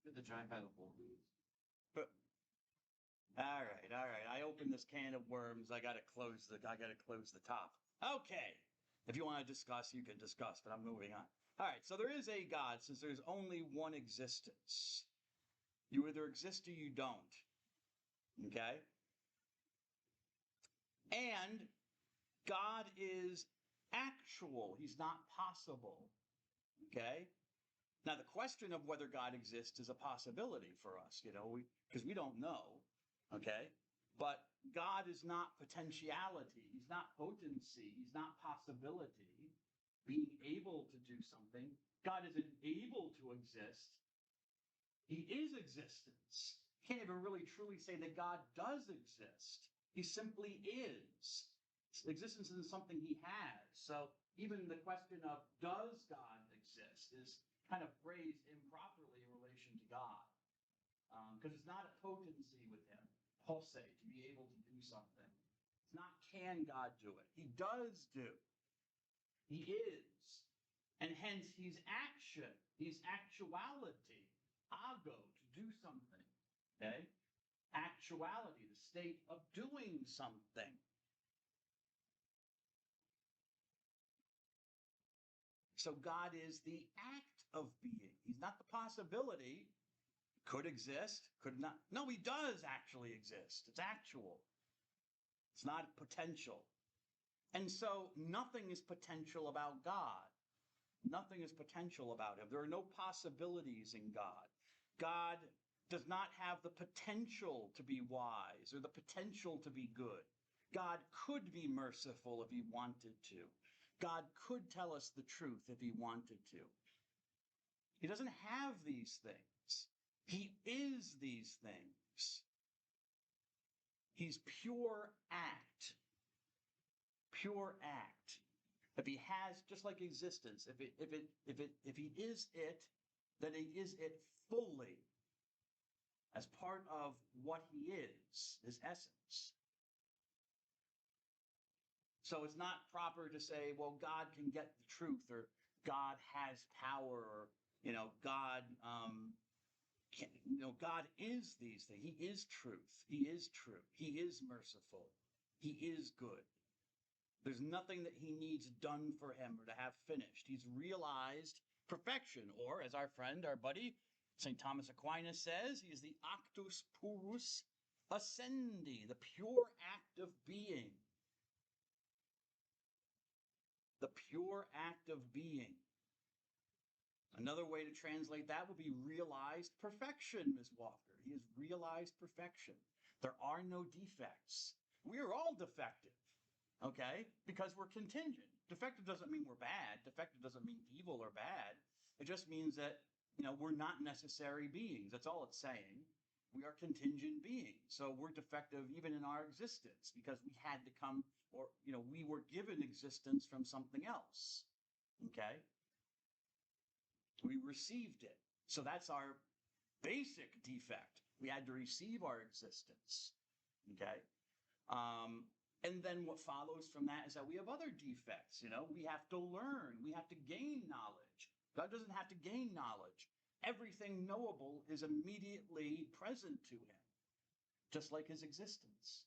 The giant bag of Whole Foods. But all right. I opened this can of worms. I gotta close the top. Okay. If you want to discuss, you can discuss, but I'm moving on. All right, so there is a God since there's only one existence. You either exist or you don't. Okay? And God is actual. He's not possible. Okay? Now, the question of whether God exists is a possibility for us, because we don't know. Okay? But God is not potentiality. He's not potency. He's not possibility. Being able to do something. God isn't able to exist. He is existence. You can't even really truly say that God does exist. He simply is. Existence isn't something he has. So even the question of does God exist is kind of phrased improperly in relation to God. Because it's not a potency with him, pulsate, to be able to do something. It's not can God do it. He does do. He is. And hence he's action. He's actuality. Ago, to do something. Okay? Actuality, the state of doing something. So God is the act of being. He's not the possibility. Could exist, could not. No, he does actually exist. It's actual. It's not potential. And so nothing is potential about God. Nothing is potential about him. There are no possibilities in God. God does not have the potential to be wise or the potential to be good. God could be merciful if he wanted to. God could tell us the truth if he wanted to. He doesn't have these things. He is these things. He's pure act. Pure act. If he has, just like existence, if he is it, then he is it fully as part of what he is, his essence. So it's not proper to say, well, God can get the truth, or God has power, or God God is these things. He is truth. He is true. He is merciful. He is good. There's nothing that he needs done for him or to have finished. He's realized perfection, or as our friend, our buddy, St. Thomas Aquinas says, he is the actus purus ascendi, the pure act of being. the pure act of being. Another way to translate that would be realized perfection, Ms. Walker. He is realized perfection. There are no defects. We are all defective, okay? Because we're contingent. Defective doesn't mean we're bad. Defective doesn't mean evil or bad. It just means that, we're not necessary beings. That's all it's saying. We are contingent beings. So we're defective even in our existence because we had to come, or, we were given existence from something else, okay? We received it. So that's our basic defect. We had to receive our existence, okay? And then what follows from that is that we have other defects, we have to learn, we have to gain knowledge. God doesn't have to gain knowledge. Everything knowable is immediately present to him, just like his existence.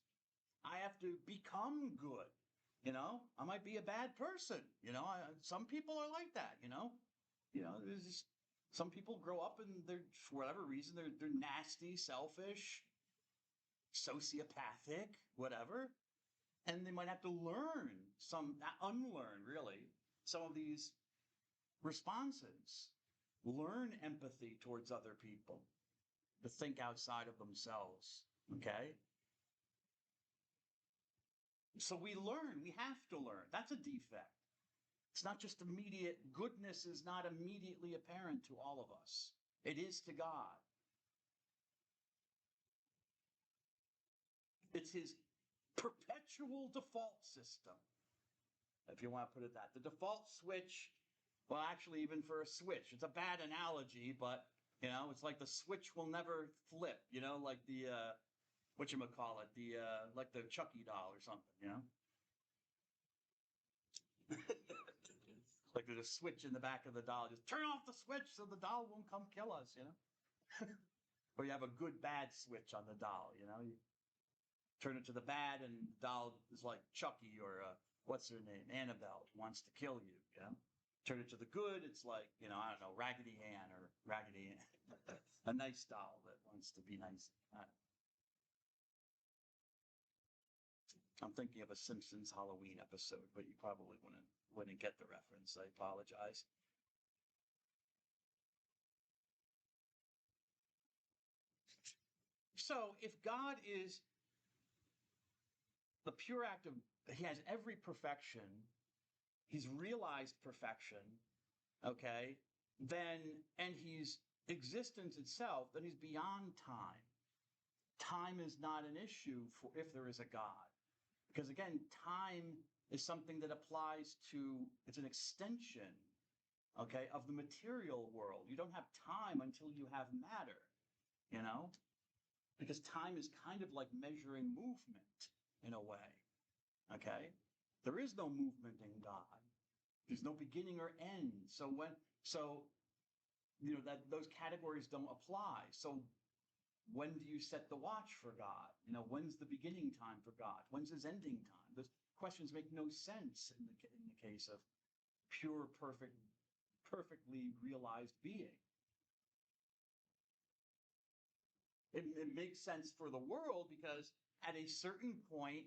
I have to become good, I might be a bad person, some people are like that, there's just, some people grow up and they're, for whatever reason, they're nasty, selfish, sociopathic, whatever. And they might have to unlearn really, some of these responses. Learn empathy towards other people, to think outside of themselves, okay? So we learn, we have to learn. That's a defect. It's not just immediate, goodness is not immediately apparent to all of us. It is to God. It's his perpetual default system, if you want to put it that. The default switch, well, actually, even for a switch, it's a bad analogy, but, it's like the switch will never flip, like the, whatchamacallit, like the Chucky doll or something, Like there's a switch in the back of the doll. Just turn off the switch so the doll won't come kill us, Or you have a good-bad switch on the doll, You turn it to the bad and the doll is like Chucky or what's her name? Annabelle wants to kill you, Turn it to the good, it's like, I don't know, Raggedy Ann or Raggedy Ann. A nice doll that wants to be nice. I'm thinking of a Simpsons Halloween episode, but you probably wouldn't get the reference. I apologize. So if God is the pure act of, he has every perfection, he's realized perfection, okay, and he's existence itself, then he's beyond time. Time is not an issue for if there is a God. Because again, time is something that applies to, it's an extension, okay, of the material world. You don't have time until you have matter, Because time is kind of like measuring movement in a way, okay? There is no movement in God. There's no beginning or end. So those categories don't apply. So when do you set the watch for God? When's the beginning time for God? When's his ending time? Those questions make no sense in the case of pure, perfectly realized being. It makes sense for the world because at a certain point,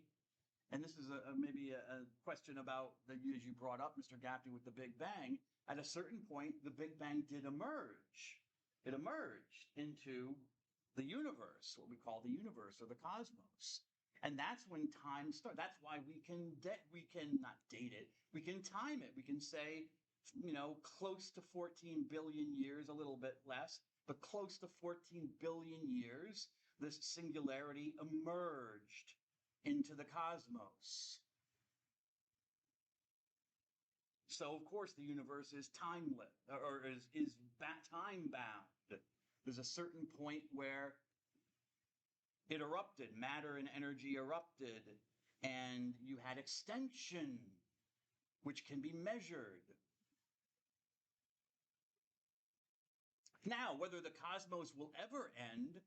and this is maybe a question about, as you brought up, Mr. Gaffney, with the Big Bang, at a certain point, the Big Bang did emerge. It emerged into the universe, what we call the universe or the cosmos. And that's when time starts. That's why we can not date it. We can time it. We can say, close to 14 billion years, a little bit less, but close to 14 billion years, this singularity emerged into the cosmos. So, of course, the universe is timeless, or is time-bound. There's a certain point where it erupted, matter and energy erupted, and you had extension, which can be measured. Now, whether the cosmos will ever end,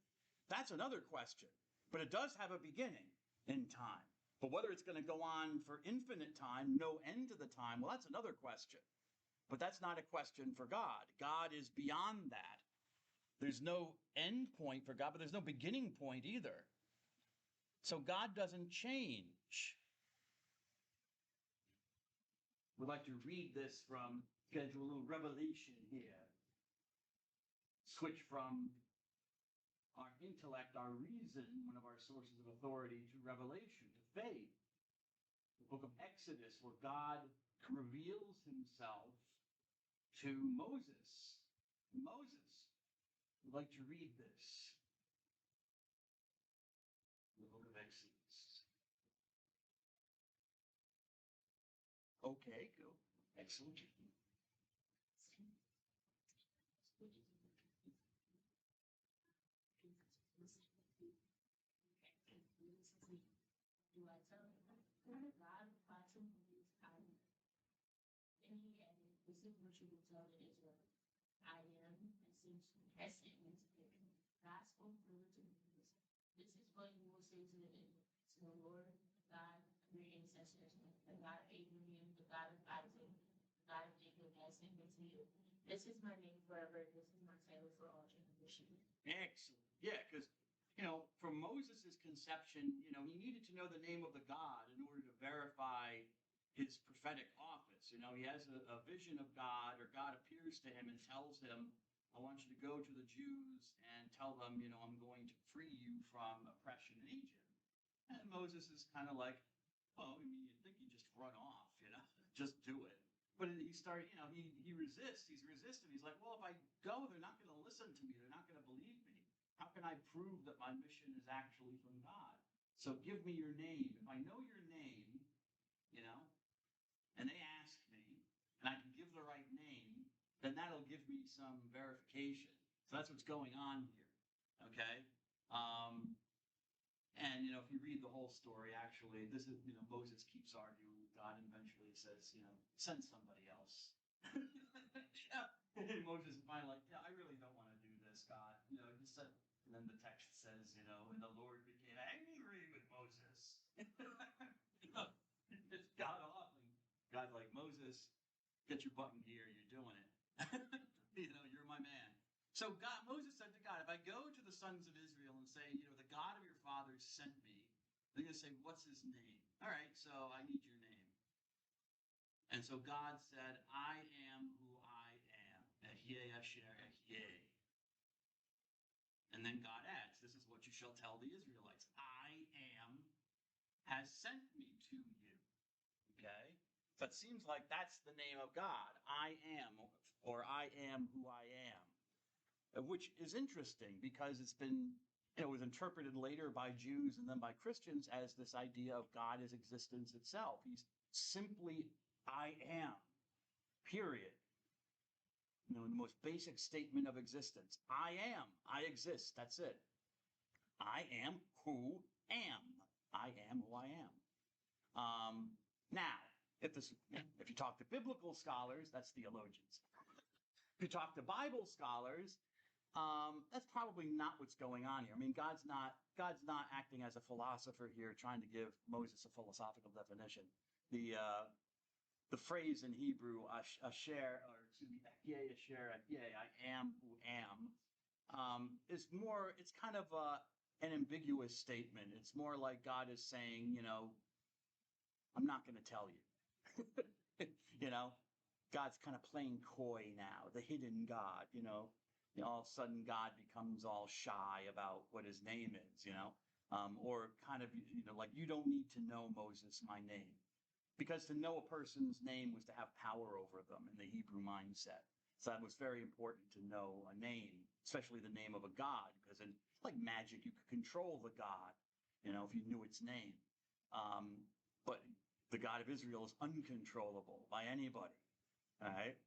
that's another question. But it does have a beginning in time. But whether it's going to go on for infinite time, no end to the time, well, that's another question. But that's not a question for God. God is beyond that. There's no end point for God, but there's no beginning point either. So God doesn't change. would like to read this from, get into a little revelation here. Switch from our intellect, our reason, one of our sources of authority, to revelation, to faith. The book of Exodus, where God reveals himself to Moses. Moses, would like to read this. The book of Exodus. Okay, go. Excellent. Do I tell God by two movies? And this is what you will tell the Israel. I am has sent me to them. God spoke through to Moses. This is what you will say to the Israel. To the Lord God of your ancestors, the God of Abraham, the God of Isaac, the God of Jacob has sent me to you. This is my name forever. This is my title for all generations. Excellent. Yeah, because, from Moses' conception, he needed to know the name of the God in order to verify his prophetic office. He has a vision of God, or God appears to him and tells him, I want you to go to the Jews and tell them, I'm going to free you from oppression in Egypt. And Moses is kind of like, well, you'd think he'd just run off, just do it. But he started, he resists. He's resistant. He's like, well, if I go, they're not going to listen to me. They're not going to believe me. How can I prove that my mission is actually from God? So give me your name. If I know your name, and they ask me, and I can give the right name, then that'll give me some verification. So that's what's going on here. Okay? And, if you read the whole story, actually, this is, Moses keeps arguing with God, and eventually he says, send somebody else. And Moses is finally like, I really don't want to do this, God. Just said, and then the text says, and the Lord became angry with Moses. Just got off, and God's like, Moses, get your butt in gear, you're doing it. You're my man. So Moses said to God, if I go to the sons of Israel and say, the God of your fathers sent me, they're going to say, what's his name? All right, so I need your name. And so God said, I am who I am. Ehyeh Asher Ehyeh. And then God adds, this is what you shall tell the Israelites. I am has sent me to you. Okay? So it seems like that's the name of God. I am, or I am who I am. Which is interesting because it's been, it was interpreted later by Jews and then by Christians as this idea of God as existence itself. He's simply, I am, period. The most basic statement of existence. I am, I exist, that's it. I am who am. I am who I am. Now, if you talk to biblical scholars, that's theologians. If you talk to Bible scholars, that's probably not what's going on here. God's not acting as a philosopher here, trying to give Moses a philosophical definition. The phrase in Hebrew, Asher, or excuse me, Ehyeh Asher Ehyeh, I am who am, is more. It's kind of an ambiguous statement. It's more like God is saying, I'm not going to tell you. God's kind of playing coy now, the hidden God. All of a sudden God becomes all shy about what his name is. Or kind of, like, you don't need to know, Moses, my name. Because to know a person's name was to have power over them in the Hebrew mindset. So that was very important to know a name, especially the name of a god, because it's like magic, you could control the god, if you knew its name. But the God of Israel is uncontrollable by anybody, all right?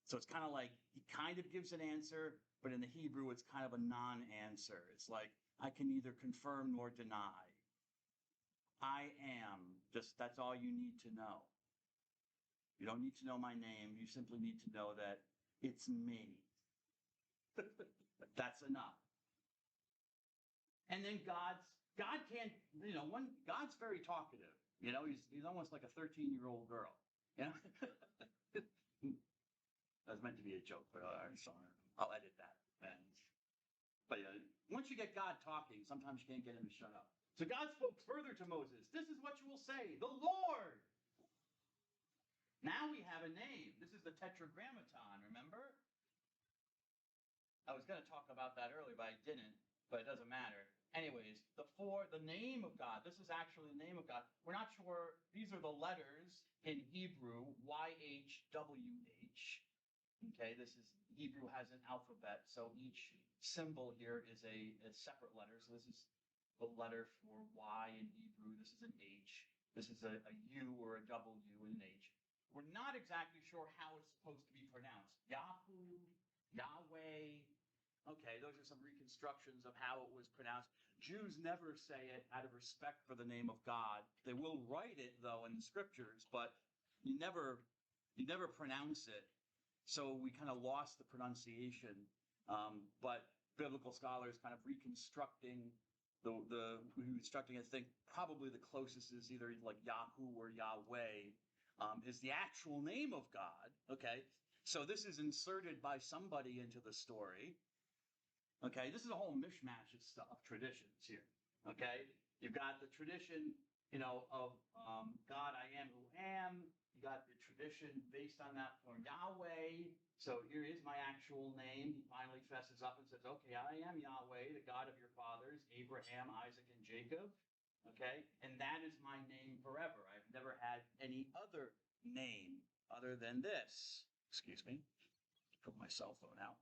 So it's kind of like, he kind of gives an answer, but in the Hebrew, it's kind of a non-answer. It's like, I can neither confirm nor deny. I am, that's all you need to know. You don't need to know my name. You simply need to know that it's me. That's enough. And then God can't, God's very talkative. He's almost like a 13-year-old girl. That was meant to be a joke, but I'll edit that. But once you get God talking, sometimes you can't get him to shut up. So God spoke further to Moses. This is what you will say. The Lord Now we have a name. This is the Tetragrammaton, remember? I was going to talk about that earlier, but I didn't, but it doesn't matter. Anyways, the name of God, this is actually the name of God. We're not sure, these are the letters in Hebrew, YHWH. Okay, Hebrew has an alphabet, so each symbol here is a separate letter. So this is the letter for Y in Hebrew. This is an H. This is a U or a W and an H. We're not exactly sure how it's supposed to be pronounced. Yahoo, Yahweh. Okay, those are some reconstructions of how it was pronounced. Jews never say it out of respect for the name of God. They will write it, though, in the scriptures, but you never pronounce it. So we kind of lost the pronunciation. But biblical scholars kind of reconstructing I think probably the closest is either like Yahoo or Yahweh, is the actual name of God. Okay, so this is inserted by somebody into the story. Okay, this is a whole mishmash of stuff, traditions here. Okay, you've got the tradition, of God, I am who am. You got the tradition based on that for Yahweh. So here is my actual name. He finally fesses up and says, okay, I am Yahweh, the God of your fathers, Abraham, Isaac, and Jacob. Okay, and that is my name forever. I've never had any other name other than this. Excuse me. Put my cell phone out.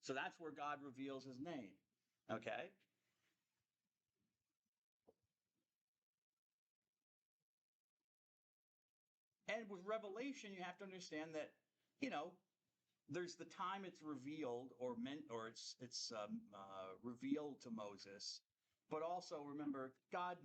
So that's where God reveals his name. Okay? And with Revelation, you have to understand that, there's the time it's revealed or it's revealed to Moses, but also remember, God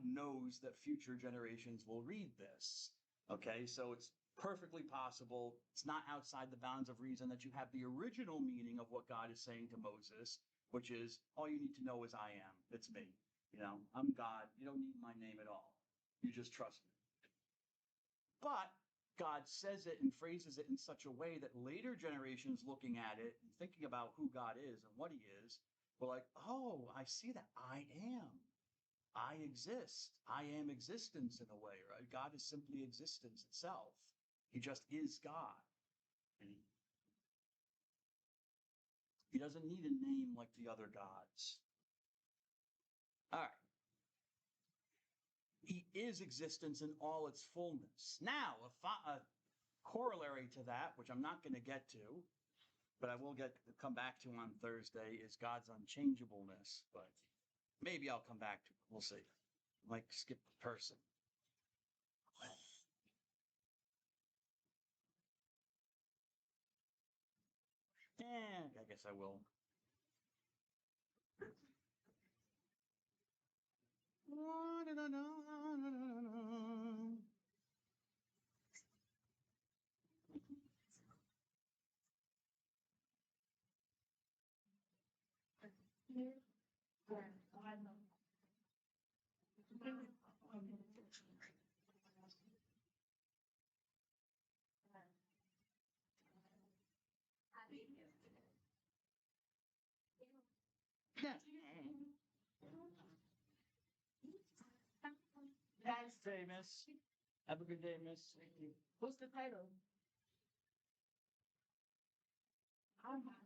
knows that future generations will read this. Okay, so it's perfectly possible. It's not outside the bounds of reason that you have the original meaning of what God is saying to Moses, which is all you need to know is I am. It's me. I'm God. You don't need my name at all. You just trust me. But God says it and phrases it in such a way that later generations looking at it and thinking about who God is and what he is, were like, oh, I see that. I am. I exist. I am existence in a way, right? God is simply existence itself. He just is God. And he doesn't need a name like the other gods. All right. He is existence in all its fullness. Now, a corollary to that, which I'm not going to get to, but I will come back to on Thursday, is God's unchangeableness. But maybe I'll come back to it. We'll see. Like skip the person. And I guess I will. Thanks, famous. Have a good day, miss. What's the title? I'm happy.